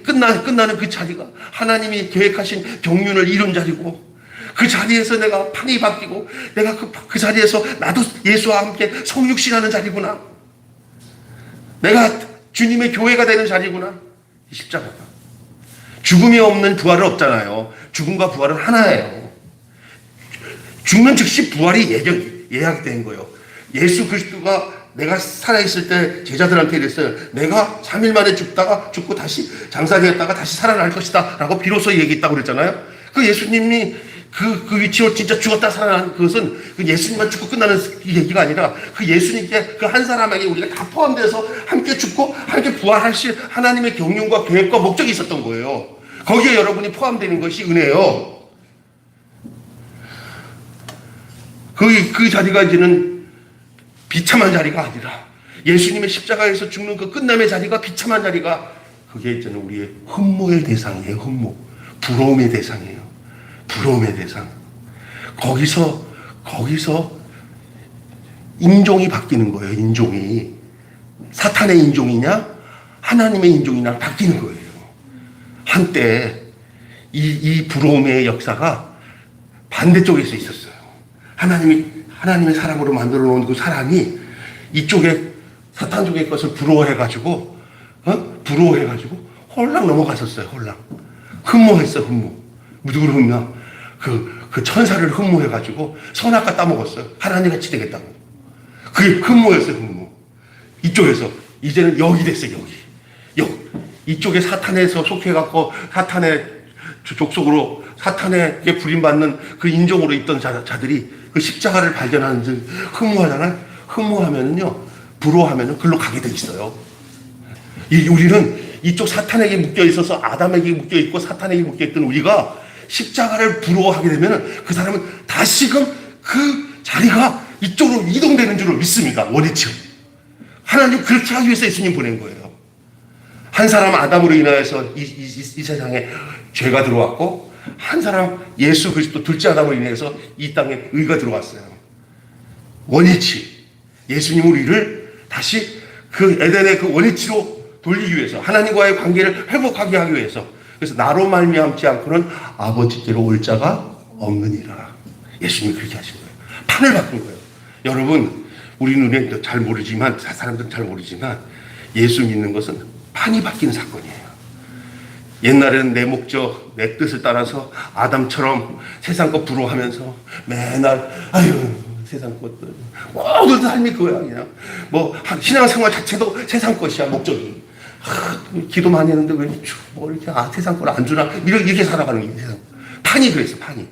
끝나는 그 자리가 하나님이 계획하신 경륜을 이룬 자리고, 그 자리에서 내가 판이 바뀌고 내가 그 자리에서 나도 예수와 함께 성육신하는 자리구나. 내가 주님의 교회가 되는 자리구나. 이 십자가가. 죽음이 없는 부활은 없잖아요. 죽음과 부활은 하나예요. 죽는 즉시 부활이 예약된 거예요. 예수 그리스도가 내가 살아있을 때 제자들한테 이랬어요. 내가 3일 만에 죽고 다시 장사되었다가 다시 살아날 것이다 라고 비로소 얘기했다고 그랬잖아요. 그 예수님이 그 위치로 진짜 죽었다 살아난 그것은 그 예수님만 죽고 끝나는 얘기가 아니라 그 예수님께 그 한 사람에게 우리가 다 포함돼서 함께 죽고 함께 부활하실 하나님의 경륜과 계획과 목적이 있었던 거예요. 거기에 여러분이 포함되는 것이 은혜예요. 그 자리가 이제는 비참한 자리가 아니라 예수님의 십자가에서 죽는 그 끝남의 자리가 비참한 자리가, 그게 이제는 우리의 흠모의 대상이에요. 흠모. 부러움의 대상이에요. 부러움의 대상. 거기서 인종이 바뀌는 거예요. 인종이. 사탄의 인종이냐 하나님의 인종이냐 바뀌는 거예요. 한때 이 부러움의 역사가 반대쪽에서 있었어요. 하나님의 사람으로 만들어 놓은 그 사람이 이쪽에 사탄 쪽의 것을 부러워해가지고 홀랑 넘어갔었어요. 홀랑. 흠모했어요. 누구를 흠모? 그 천사를 흠모해가지고 선악과 따먹었어요. 하나님같이 되겠다고. 그게 흠모였어요. 흠모. 이쪽에서 이제는 여기 됐어요. 여기. 이쪽에 사탄에서 속해갖고 사탄의 족속으로 사탄에게 부림받는 그 인종으로 있던 자들이 그 십자가를 발견하는 흠모하잖아요. 흠모하면은요, 부러워하면은 글로 가게 돼 있어요. 우리는 이쪽 사탄에게 묶여 있어서 아담에게 묶여 있고 사탄에게 묶여 있던 우리가 십자가를 부러워하게 되면은 그 사람은 다시금 그 자리가 이쪽으로 이동되는 줄을 믿습니다. 원리치로. 하나님 그렇게 하기 위해서 예수님 보낸 거예요. 한 사람 아담으로 인하여서 이 세상에 죄가 들어왔고, 한 사람 예수 그리스도 둘째 아담으로 인해서 이 땅에 의가 들어왔어요. 원위치. 예수님 우리를 다시 그 에덴의 그 원위치로 돌리기 위해서, 하나님과의 관계를 회복하게 하기 위해서. 그래서 나로 말미암지 않고는 아버지께로 올 자가 없느니라. 예수님이 그렇게 하신 거예요. 판을 바꾼 거예요. 여러분, 우리 눈에 잘 모르지만, 사람들은 잘 모르지만, 예수 믿는 것은 판이 바뀌는 사건이에요. 옛날에는 내 목적, 내 뜻을 따라서 아담처럼 세상 것 부러워하면서 맨날 세상 것들 모든 삶이 그거야. 그냥 신앙생활 자체도 세상 것이야. 목적이. 기도 많이 했는데 왜 이렇게 세상 걸 안 주나 이렇게 살아가는 게 세상. 판이 그랬어. 판이.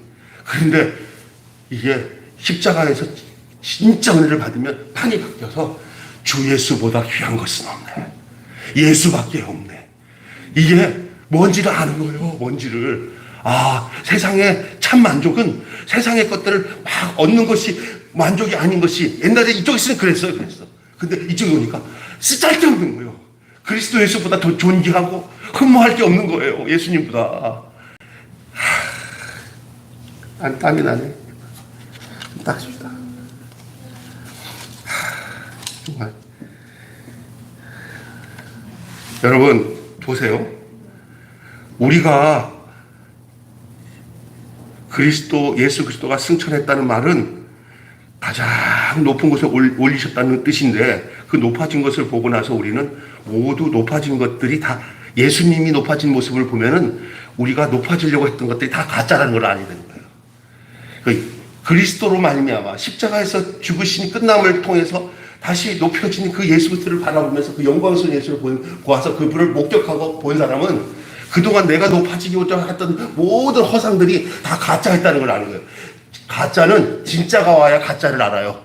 그런데 이게 십자가에서 진짜 은혜를 받으면 판이 바뀌어서 주 예수보다 귀한 것은 없네. 예수밖에 없네. 이게 뭔지를 아는 거예요. 뭔지를. 세상의 참 만족은 세상의 것들을 막 얻는 것이 만족이 아닌 것이, 옛날에 이쪽에 있으면 그랬어. 근데 이쪽에 오니까 쓰잘데 없는 거예요. 그리스도 예수보다 더 존귀하고 흠모할 게 없는 거예요. 예수님보다. 땀이 나네. 닦읍시다. 정말. 여러분 보세요. 우리가 예수 그리스도가 승천했다는 말은 가장 높은 곳에 올리셨다는 뜻인데, 그 높아진 것을 보고 나서 우리는 모두 높아진 것들이 다 예수님이 높아진 모습을 보면은 우리가 높아지려고 했던 것들이 다 가짜라는 걸 알게 되는 거예요. 그리스도로 말미암아 십자가에서 죽으신 끝남을 통해서 다시 높여진 그 예수 그리스도를 바라보면서 그 영광스러운 예수를 보아서 그분을 목격하고 본 사람은 그동안 내가 높아지고자 했던 모든 허상들이 다 가짜였다는 걸 아는 거예요. 가짜는 진짜가 와야 가짜를 알아요.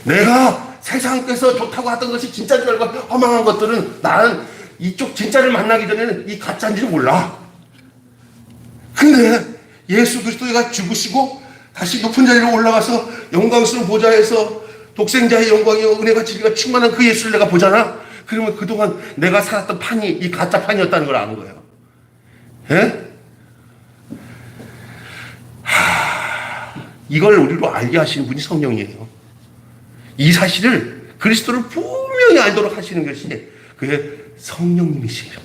내가 세상에서 좋다고 하던 것이 진짜인 줄 알고 허망한 것들은 나는 이쪽 진짜를 만나기 전에는 이 가짜인지를 몰라. 근데 예수 그리스도가 죽으시고 다시 높은 자리로 올라가서 영광스러운 보좌에서 독생자의 영광이요 은혜가 진리가 충만한 그 예수를 내가 보잖아. 그러면 그동안 내가 살았던 판이 이 가짜 판이었다는 걸 아는 거예요. 예? 이걸 우리로 알게 하시는 분이 성령이에요. 이 사실을 그리스도를 분명히 알도록 하시는 것이 그의 성령님이시에요.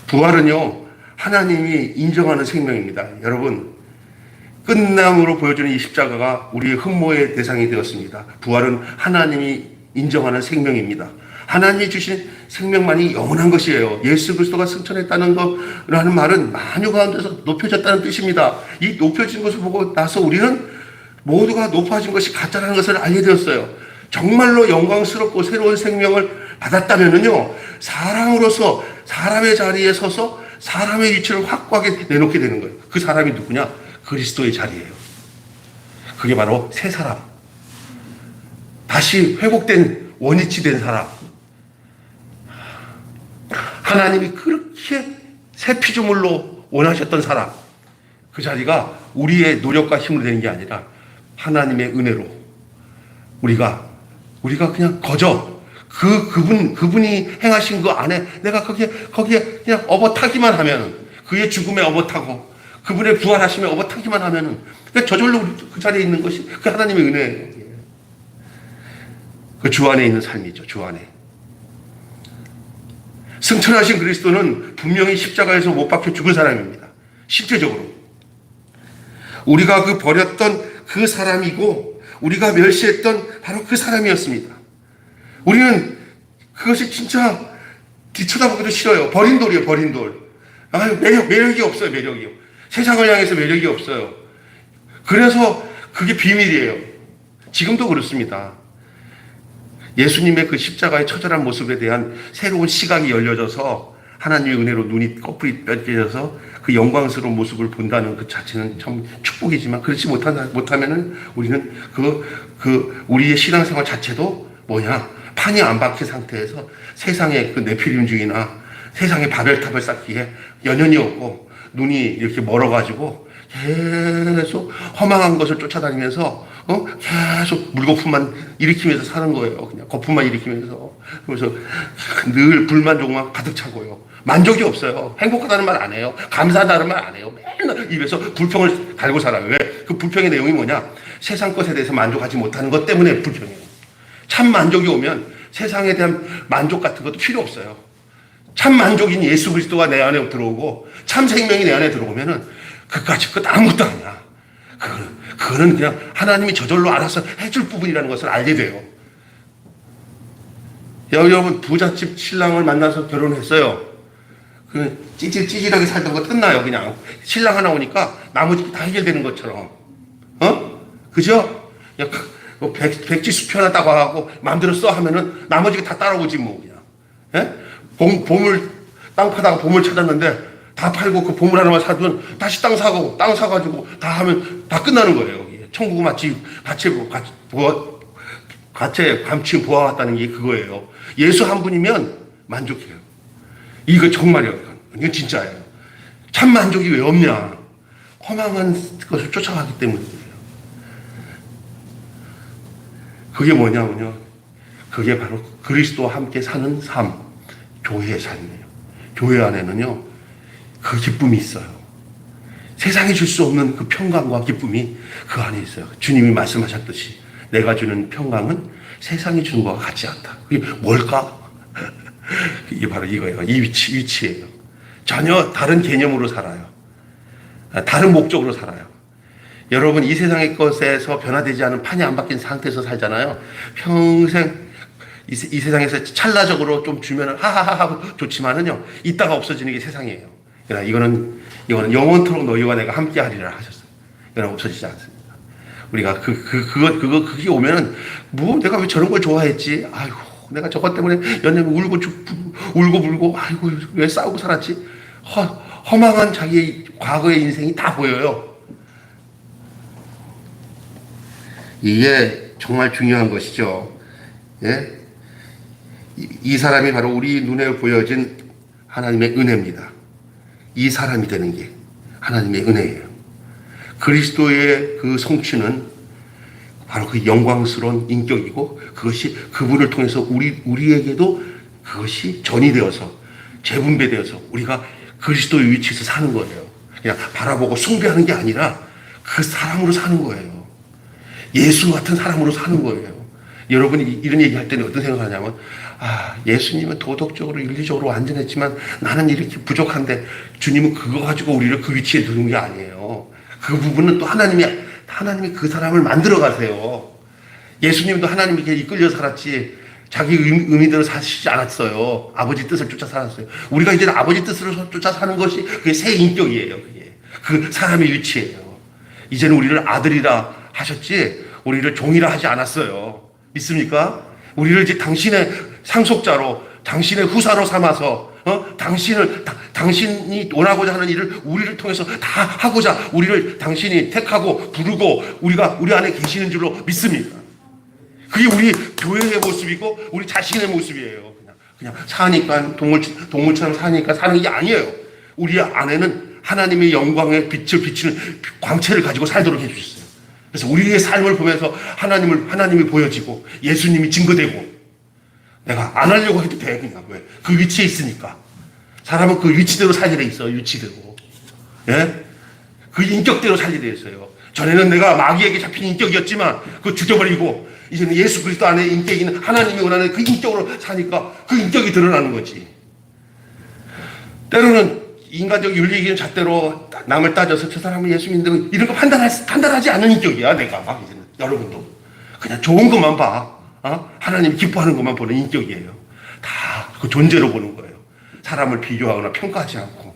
부활은요, 하나님이 인정하는 생명입니다. 여러분, 끝남으로 보여주는 이 십자가가 우리의 흠모의 대상이 되었습니다. 부활은 하나님이 인정하는 생명입니다. 하나님이 주신 생명만이 영원한 것이에요. 예수 그리스도가 승천했다는 거라는 말은 만유 가운데서 높여졌다는 뜻입니다. 이 높여진 것을 보고 나서 우리는 모두가 높아진 것이 가짜라는 것을 알게 되었어요. 정말로 영광스럽고 새로운 생명을 받았다면요, 사람으로서 사람의 자리에 서서 사람의 위치를 확고하게 내놓게 되는 거예요. 그 사람이 누구냐? 그리스도의 자리예요. 그게 바로 새 사람. 다시 회복된 원위치 된 사람. 하나님이 그렇게 새 피조물로 원하셨던 사람. 그 자리가 우리의 노력과 힘으로 되는 게 아니라 하나님의 은혜로 우리가 그냥 그분이 행하신 그 안에 내가 거기에 그냥 업어타기만 하면, 그의 죽음에 업어타고 그분의 부활하심에 업어타기만 하면은 저절로 우리 그 자리에 있는 것이 그 하나님의 은혜예요. 그 주 안에 있는 삶이죠. 주 안에. 승천하신 그리스도는 분명히 십자가에서 못 박혀 죽은 사람입니다. 실제적으로. 우리가 그 버렸던 그 사람이고 우리가 멸시했던 바로 그 사람이었습니다. 우리는 그것이 진짜 뒤쳐다보기도 싫어요. 버린 돌이에요. 버린 돌. 매력이 없어요. 매력이요. 세상을 향해서 매력이 없어요. 그래서 그게 비밀이에요. 지금도 그렇습니다. 예수님의 그 십자가의 처절한 모습에 대한 새로운 시각이 열려져서 하나님의 은혜로 눈이 거꾸리 뺏겨져서 그 영광스러운 모습을 본다는 그 자체는 참 축복이지만, 그렇지 못하면은 우리는 우리의 신앙생활 자체도 판이 안 박힌 상태에서 세상의 그 네피림주의나 세상의 바벨탑을 쌓기에 연연이 없고 눈이 이렇게 멀어가지고 계속 허망한 것을 쫓아다니면서 계속 물거품만 일으키면서 사는 거예요. 그냥 거품만 일으키면서. 그래서 늘 불만족만 가득 차고요. 만족이 없어요. 행복하다는 말 안 해요. 감사하다는 말 안 해요. 맨날 입에서 불평을 갈고 살아요. 왜? 그 불평의 내용이 뭐냐? 세상 것에 대해서 만족하지 못하는 것 때문에 불평이에요. 참 만족이 오면 세상에 대한 만족 같은 것도 필요 없어요. 참 만족인 예수 그리스도가 내 안에 들어오고 참 생명이 내 안에 들어오면은 그까짓 것 아무것도 아니야. 그거는 그냥 하나님이 저절로 알아서 해줄 부분이라는 것을 알게 돼요. 여러분, 부잣집 신랑을 만나서 결혼했어요. 그 찌질찌질하게 살던 거 끝나요. 그냥 신랑 하나 오니까 나머지 다 해결되는 것처럼. 그죠? 백지수표 하나 따고 하고 마음대로 써 하면은 나머지가 다 따라오지 뭐 그냥. 예? 보물 땅 파다가 보물 찾았는데 다 팔고 그 보물 하나만 사두면 다시 땅 사가지고 다 하면 다 끝나는 거예요. 천국 마치 가채 감추 보아왔다는 게 그거예요. 예수 한 분이면 만족해요. 이거 정말이에요. 이건 진짜예요. 참 만족이 왜 없냐? 허망한 것을 쫓아가기 때문이에요. 그게 뭐냐면요, 그게 바로 그리스도와 함께 사는 삶, 교회의 삶이에요. 교회 안에는요, 그 기쁨이 있어요. 세상이 줄 수 없는 그 평강과 기쁨이 그 안에 있어요. 주님이 말씀하셨듯이 내가 주는 평강은 세상이 주는 것과 같지 않다. 그게 뭘까? 이게 바로 이거예요. 이 위치예요. 전혀 다른 개념으로 살아요. 다른 목적으로 살아요. 여러분, 이 세상의 것에서 변화되지 않은 판이 안 바뀐 상태에서 살잖아요. 평생 이 세상에서 찰나적으로 좀 주면 하하하 하고 좋지만은요, 이따가 없어지는 게 세상이에요. 그러나 이거는 영원토록 너희와 내가 함께하리라 하셨어요. 이거는 없어지지 않습니다. 우리가 그게 오면은 뭐 내가 왜 저런 걸 좋아했지? 아이고 내가 저것 때문에 연애면 울고 불고 아이고 왜 싸우고 살았지? 허망한 자기의 과거의 인생이 다 보여요. 이게 정말 중요한 것이죠. 예? 이 사람이 바로 우리 눈에 보여진 하나님의 은혜입니다. 이 사람이 되는 게 하나님의 은혜예요. 그리스도의 그 성취는 바로 그 영광스러운 인격이고 그것이 그분을 통해서 우리에게도 그것이 전이 되어서 재분배되어서 우리가 그리스도의 위치에서 사는 거예요. 그냥 바라보고 숭배하는 게 아니라 그 사람으로 사는 거예요. 예수 같은 사람으로 사는 거예요. 여러분이 이런 얘기할 때는 어떤 생각을 하냐면 예수님은 도덕적으로 윤리적으로 완전했지만 나는 이렇게 부족한데 주님은 그거 가지고 우리를 그 위치에 두는 게 아니에요. 그 부분은 또 하나님이 그 사람을 만들어 가세요. 예수님도 하나님에게 이끌려 살았지 자기 의미대로 사시지 않았어요. 아버지 뜻을 쫓아 살았어요. 우리가 이제는 아버지 뜻을 쫓아 사는 것이 그게 새 인격이에요. 그게 그 사람의 위치예요. 이제는 우리를 아들이라 하셨지 우리를 종이라 하지 않았어요. 믿습니까? 우리를 이제 당신의 상속자로 당신의 후사로 삼아서 당신이 원하고자 하는 일을 우리를 통해서 다 하고자 우리를 당신이 택하고 부르고 우리 안에 계시는 줄로 믿습니다. 그게 우리 교회의 모습이고 우리 자신의 모습이에요. 그냥 사니까 동물처럼 사니까 사는 게 아니에요. 우리 안에는 하나님의 영광의 빛을 비치는 광채를 가지고 살도록 해주셨어요. 그래서 우리의 삶을 보면서 하나님이 보여지고 예수님이 증거되고 내가 안 하려고 해도 돼. 그냥 왜? 그 위치에 있으니까. 사람은 그 위치대로 살게 돼 있어요. 위치대로. 예? 그 인격대로 살게 돼 있어요. 전에는 내가 마귀에게 잡힌 인격이었지만 그거 죽여버리고 이제는 예수 그리스도 안에 인격인 하나님이 원하는 그 인격으로 사니까 그 인격이 드러나는 거지. 때로는 인간적 윤리적인 잣대로 남을 따져서 저 사람은 예수 믿는데 이런 거 판단하지 않는 인격이야. 내가 이제는 여러분도 그냥 좋은 것만 봐. 하나님이 기뻐하는 것만 보는 인격이에요. 다 그 존재로 보는 거예요. 사람을 비교하거나 평가하지 않고.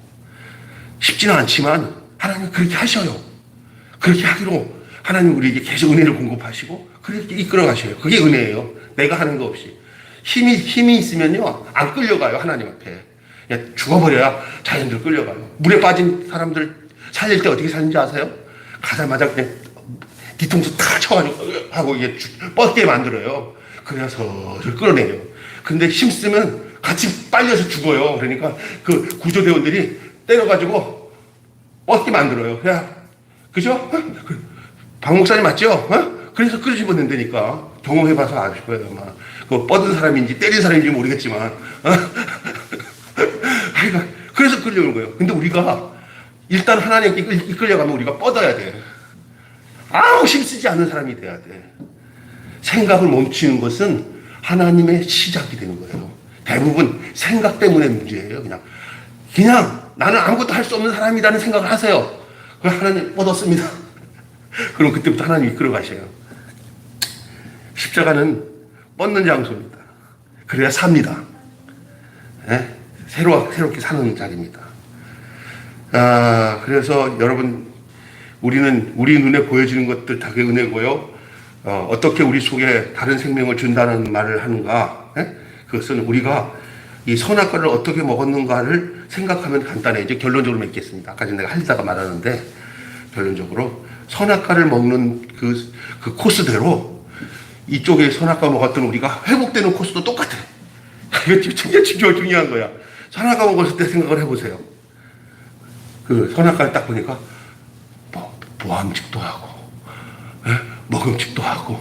쉽지는 않지만 하나님은 그렇게 하셔요. 그렇게 하기로 하나님 우리에게 계속 은혜를 공급하시고 그렇게 이끌어 가셔요. 그게 은혜예요. 내가 하는 거 없이. 힘이 있으면요 안 끌려가요. 하나님 앞에. 그냥 죽어버려야 자연대로 끌려가요. 물에 빠진 사람들 살릴 때 어떻게 살는지 아세요? 가자마자 그냥 뒤통수 탁 쳐가지고 하고 이게 뻗게 만들어요. 그래서 저를 끌어내요. 근데 힘쓰면 같이 빨려서 죽어요. 그러니까 그 구조대원들이 때려가지고 뻗게 만들어요. 그죠? 박 목사님 맞죠? 그래서 끌어집어 낸다니까. 경험해봐서 아실 거예요. 아마. 그 뻗은 사람인지 때린 사람인지 모르겠지만. 그래서 끌려오는 거예요. 근데 우리가 일단 하나님께 이끌려가면 우리가 뻗어야 돼. 아무 힘쓰지 않는 사람이 돼야 돼. 생각을 멈추는 것은 하나님의 시작이 되는 거예요. 대부분 생각 때문에 문제예요. 그냥 나는 아무것도 할 수 없는 사람이라는 생각을 하세요. 그럼 하나님 뻗었습니다. 그럼 그때부터 하나님 이끌어 가셔요. 십자가는 뻗는 장소입니다. 그래야 삽니다. 네? 새롭게 사는 자리입니다. 그래서 여러분 우리는 우리 눈에 보여지는 것들 다 그 은혜고요. 어떻게 우리 속에 다른 생명을 준다는 말을 하는가? 예? 그것은 우리가 이 선악과를 어떻게 먹었는가를 생각하면 간단해. 이제 결론적으로 맺겠습니다. 아까 전에 내가 하려다가 말하는데 결론적으로 선악과를 먹는 그 코스대로 이쪽에 선악과 먹었던 우리가 회복되는 코스도 똑같아. 이거 진짜 중요한 거야. 선악과 먹었을 때 생각을 해보세요. 그 선악과를 딱 보니까 모함직도 하고 먹음직도 하고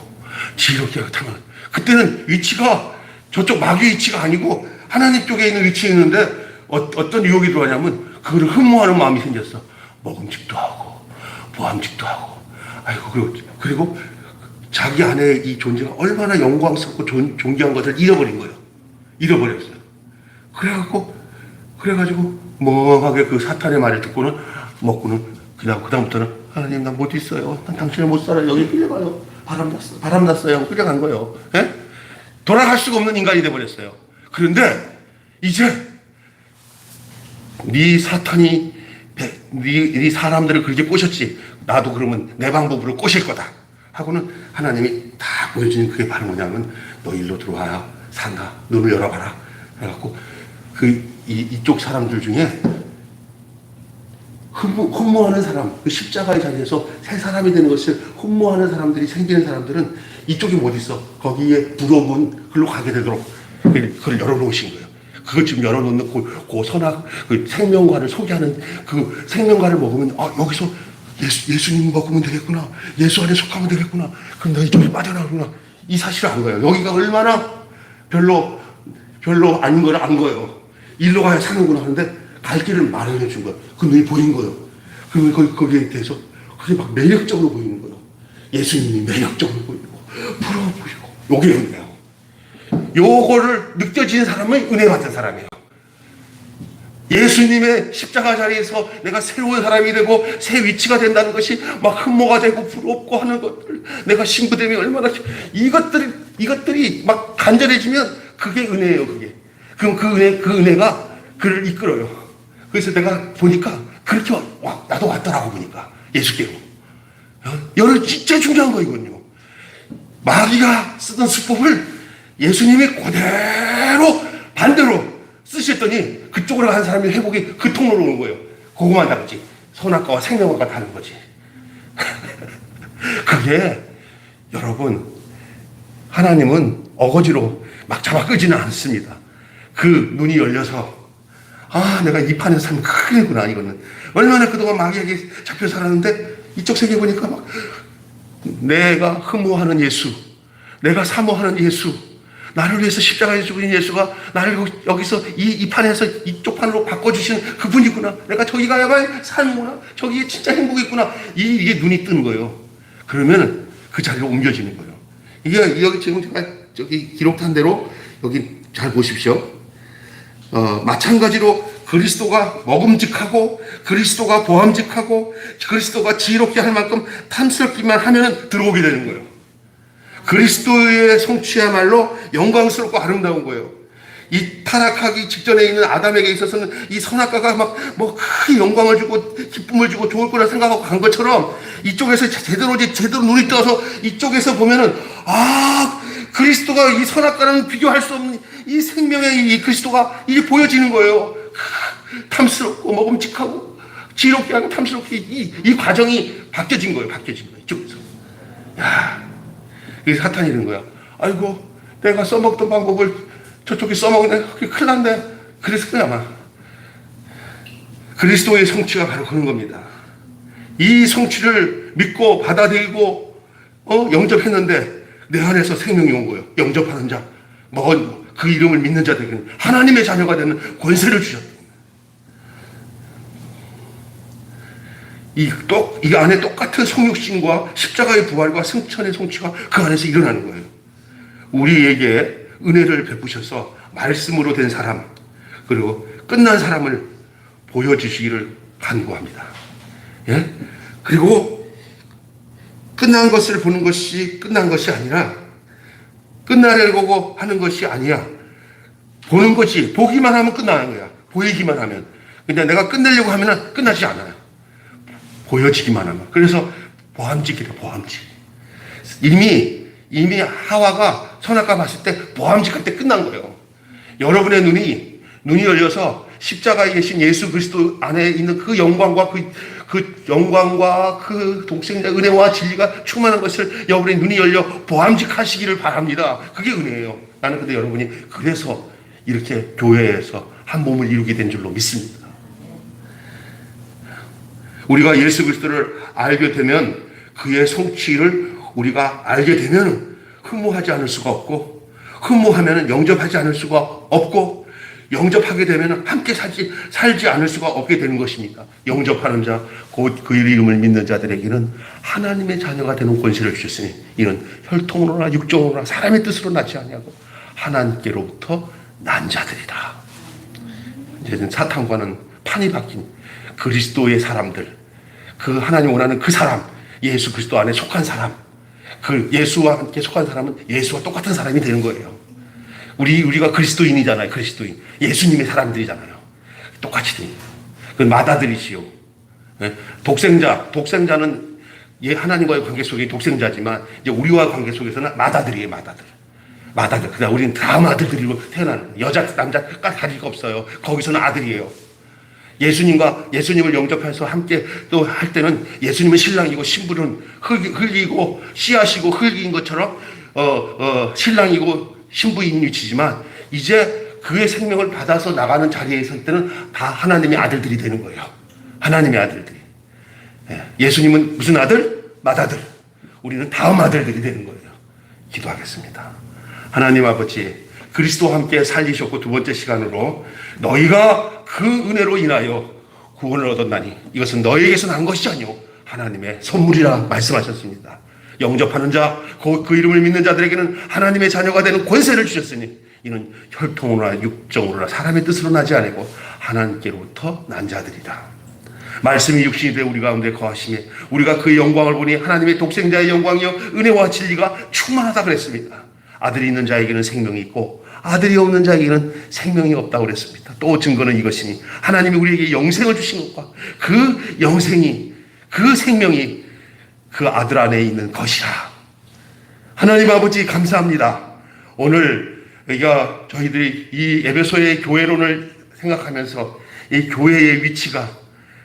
지혜롭게 하면 그때는 위치가 저쪽 마귀 위치가 아니고 하나님 쪽에 있는 위치에 있는데 어떤 유혹이 들어가냐면 그거를 흠모하는 마음이 생겼어. 먹음직도 하고 모함직도 하고 그리고 자기 안에 이 존재가 얼마나 영광스럽고 존귀한 것을 잃어버린 거예요. 잃어버렸어요. 그래가지고 멍하게 그 사탄의 말을 듣고는 먹고는 그냥 그다음부터는 하나님 나 못 있어요. 난 당신을 못 살아요. 여기 끌려가요. 바람 났어요. 끌려간 거예요. 예? 돌아갈 수가 없는 인간이 돼버렸어요. 그런데 이제 네 사탄이 네 사람들을 그렇게 꼬셨지. 나도 그러면 내 방법으로 꼬실 거다. 하고는 하나님이 다 보여주는 그게 바로 뭐냐면 너 일로 들어와야 산다. 눈을 열어봐라. 그래갖고 이쪽 사람들 중에 흠모하는 사람, 그 십자가의 자리에서 새 사람이 되는 것을 흠모하는 사람들이 생기는 사람들은 이쪽이 못 있어. 거기에 부러운 글로 가게 되도록 그걸 열어놓으신 거예요. 그걸 지금 열어놓는 그 선악, 그 생명과를 소개하는 그 생명과를 먹으면, 여기서 예수님 먹으면 되겠구나. 예수 안에 속하면 되겠구나. 그럼 너 이쪽에 빠져나가구나. 이 사실을 안 거예요. 여기가 얼마나 별로 아닌 걸 안 거예요. 일로 가야 사는구나 하는데 갈 길을 마련해 준 거예요. 그 눈이 보인 거예요. 그러면 거기에 대해서 그게 막 매력적으로 보이는 거예요. 예수님이 매력적으로 보이고, 부러워 보이고. 요게 은혜예요. 요거를 느껴지는 사람은 은혜 받은 사람이에요. 예수님의 십자가 자리에서 내가 새로운 사람이 되고 새 위치가 된다는 것이 막 흠모가 되고 부럽고 하는 것들, 내가 신부됨이 얼마나 이것들이 막 간절해지면 그게 은혜예요. 그게 그럼 그 은혜가 그를 이끌어요. 그래서 내가 보니까 그렇게 나도 왔더라고. 보니까 예수께로 여러 진짜 중요한 거 이건요. 마귀가 쓰던 수법을 예수님이 그대로 반대로 쓰셨더니 그쪽으로 간 사람이 회복이 그 통로로 오는 거예요. 그거만 다르지. 선악과와 생명과가 다른 거지. 그게 여러분, 하나님은 어거지로 막 잡아 끄지는 않습니다. 그 눈이 열려서 내가 이 판에서 살면 큰일이구나. 이거는 얼마나 그동안 마귀에게 잡혀 살았는데 이쪽 세계 보니까 막 내가 흠모하는 예수, 내가 사모하는 예수, 나를 위해서 십자가에 죽으신 예수가 나를 여기서 이 판에서 이쪽 판으로 바꿔주신 그분이구나. 내가 저기 가야만 사는구나. 저기에 진짜 행복이 있구나. 이게 눈이 뜨는 거예요. 그러면 그 자리로 옮겨지는 거예요. 이게 여기 지금 제가 저기 기록한 대로 여기 잘 보십시오. 마찬가지로 그리스도가 먹음직하고 그리스도가 보암직하고 그리스도가 지혜롭게 할 만큼 탐스럽기만 하면 들어오게 되는 거예요. 그리스도의 성취야말로 영광스럽고 아름다운 거예요. 이 타락하기 직전에 있는 아담에게 있어서는 이 선악과가 뭐 큰 영광을 주고 기쁨을 주고 좋을 거라 생각하고 간 것처럼 이쪽에서 제대로 눈이 떠서 이쪽에서 보면은 그리스도가 이 선악과는 비교할 수 없는 이 생명의 이 그리스도가 이게 보여지는 거예요. 탐스럽고 먹음직하고 지혜롭게 하고 탐스럽게 이 과정이 바뀌어진 거예요. 이쪽에서. 그래서 사탄이 이런 거야. 아이고, 내가 써먹던 방법을 저쪽이 써먹네. 그게 큰일 났네. 그랬을 거야, 아마. 그리스도의 성취가 바로 그런 겁니다. 이 성취를 믿고 받아들이고, 영접했는데, 내 안에서 생명이 온 거예요. 영접하는 자. 그 이름을 믿는 자들에게는 하나님의 자녀가 되는 권세를 주셨다. 이 안에 똑같은 성육신과 십자가의 부활과 승천의 성취가 그 안에서 일어나는 거예요. 우리에게 은혜를 베푸셔서 말씀으로 된 사람, 그리고 끝난 사람을 보여주시기를 간구합니다. 예? 그리고 끝난 것을 보는 것이 끝난 것이 아니라 끝나려고 하는 것이 아니야. 보는 것이, 보기만 하면 끝나는 거야. 보이기만 하면. 근데 내가 끝내려고 하면 끝나지 않아요. 보여지기만 하면. 그래서 보암직이래, 보암직. 이미 하와가 선악과 봤을 때 보암직할 때 끝난 거예요. 여러분의 눈이 열려서 십자가에 계신 예수 그리스도 안에 있는 그 영광과 그 영광과 그 독생자 은혜와 진리가 충만한 것을 여러분의 눈이 열려 보암직하시기를 바랍니다. 그게 은혜예요. 나는 근데 여러분이 그래서 이렇게 교회에서 한 몸을 이루게 된 줄로 믿습니다. 우리가 예수 그리스도를 알게 되면 그의 성취를 우리가 알게 되면 흠모하지 않을 수가 없고, 흠모하면 영접하지 않을 수가 없고, 영접하게 되면 함께 살지 않을 수가 없게 되는 것입니다. 영접하는 자, 곧 그 이름을 믿는 자들에게는 하나님의 자녀가 되는 권세를 주셨으니 이는 혈통으로나 육정으로나 사람의 뜻으로 낳지 아니하고 하나님께로부터 난 자들이다. 이제는 사탄과는 판이 바뀐 그리스도의 사람들, 그 하나님 원하는 그 사람, 예수 그리스도 안에 속한 사람, 그 예수와 함께 속한 사람은 예수와 똑같은 사람이 되는 거예요. 우리가 그리스도인이잖아요. 그리스도인. 예수님의 사람들이잖아요. 똑같이 됩니다. 그건 맏아들이시요. 예? 독생자는 하나님과의 관계 속에 독생자지만 이제 우리와 관계 속에서는 맏아들이에요, 맏아들. 그다음 우리는 다 맏아들들이고 태어나는 여자, 남자 가리가 없어요. 거기서는 아들이에요. 예수님을 영접해서 함께 또 할 때는 예수님은 신랑이고 신부는 흙이고 씨앗이고 흙인 것처럼 신랑이고 신부인 위치지만 이제 그의 생명을 받아서 나가는 자리에 설 때는 다 하나님의 아들들이 되는 거예요. 하나님의 아들들이. 예수님은 무슨 아들? 맏아들. 우리는 다음 아들들이 되는 거예요. 기도하겠습니다. 하나님 아버지, 그리스도와 함께 살리셨고 두 번째 시간으로 너희가 그 은혜로 인하여 구원을 얻었나니 이것은 너희에게서 난 것이 아니요 하나님의 선물이라 말씀하셨습니다. 영접하는 자, 그 이름을 믿는 자들에게는 하나님의 자녀가 되는 권세를 주셨으니 이는 혈통으로나 육정으로나 사람의 뜻으로 나지 아니고 하나님께로부터 난 자들이라. 말씀이 육신이 되어 우리 가운데 거하시며 우리가 그의 영광을 보니 하나님의 독생자의 영광이요 은혜와 진리가 충만하다 그랬습니다. 아들이 있는 자에게는 생명이 있고 아들이 없는 자에게는 생명이 없다고 그랬습니다. 또 증거는 이것이니 하나님이 우리에게 영생을 주신 것과 그 영생이, 그 생명이 그 아들 안에 있는 것이라. 하나님 아버지 감사합니다. 오늘 우리가 저희들이 이 에베소의 교회론을 생각하면서 이 교회의 위치가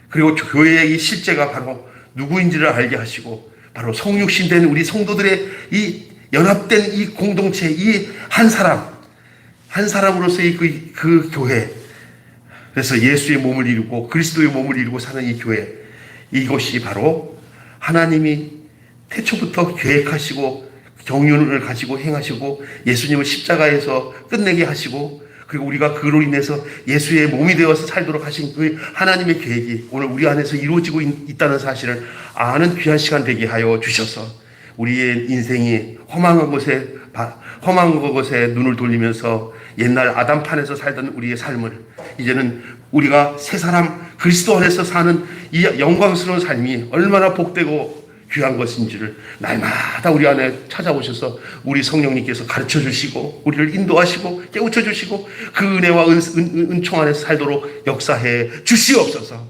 그리고 교회의 이 실제가 바로 누구인지를 알게 하시고 바로 성육신 된 우리 성도들의 이 연합된 이 공동체, 이 한 사람으로서의 그 교회. 그래서 예수의 몸을 이루고 그리스도의 몸을 이루고 사는 이 교회. 이것이 바로 하나님이 태초부터 계획하시고 경륜을 가지고 행하시고 예수님을 십자가에서 끝내게 하시고 그리고 우리가 그로 인해서 예수의 몸이 되어서 살도록 하신 그 하나님의 계획이 오늘 우리 안에서 이루어지고 있다는 사실을 아는 귀한 시간 되게 하여 주셔서 우리의 인생이 험한 것에 눈을 돌리면서 옛날 아담판에서 살던 우리의 삶을 이제는 우리가 새 사람 그리스도 안에서 사는 이 영광스러운 삶이 얼마나 복되고 귀한 것인지를 날마다 우리 안에 찾아오셔서 우리 성령님께서 가르쳐 주시고 우리를 인도하시고 깨우쳐 주시고 그 은혜와 은총 안에서 살도록 역사해 주시옵소서.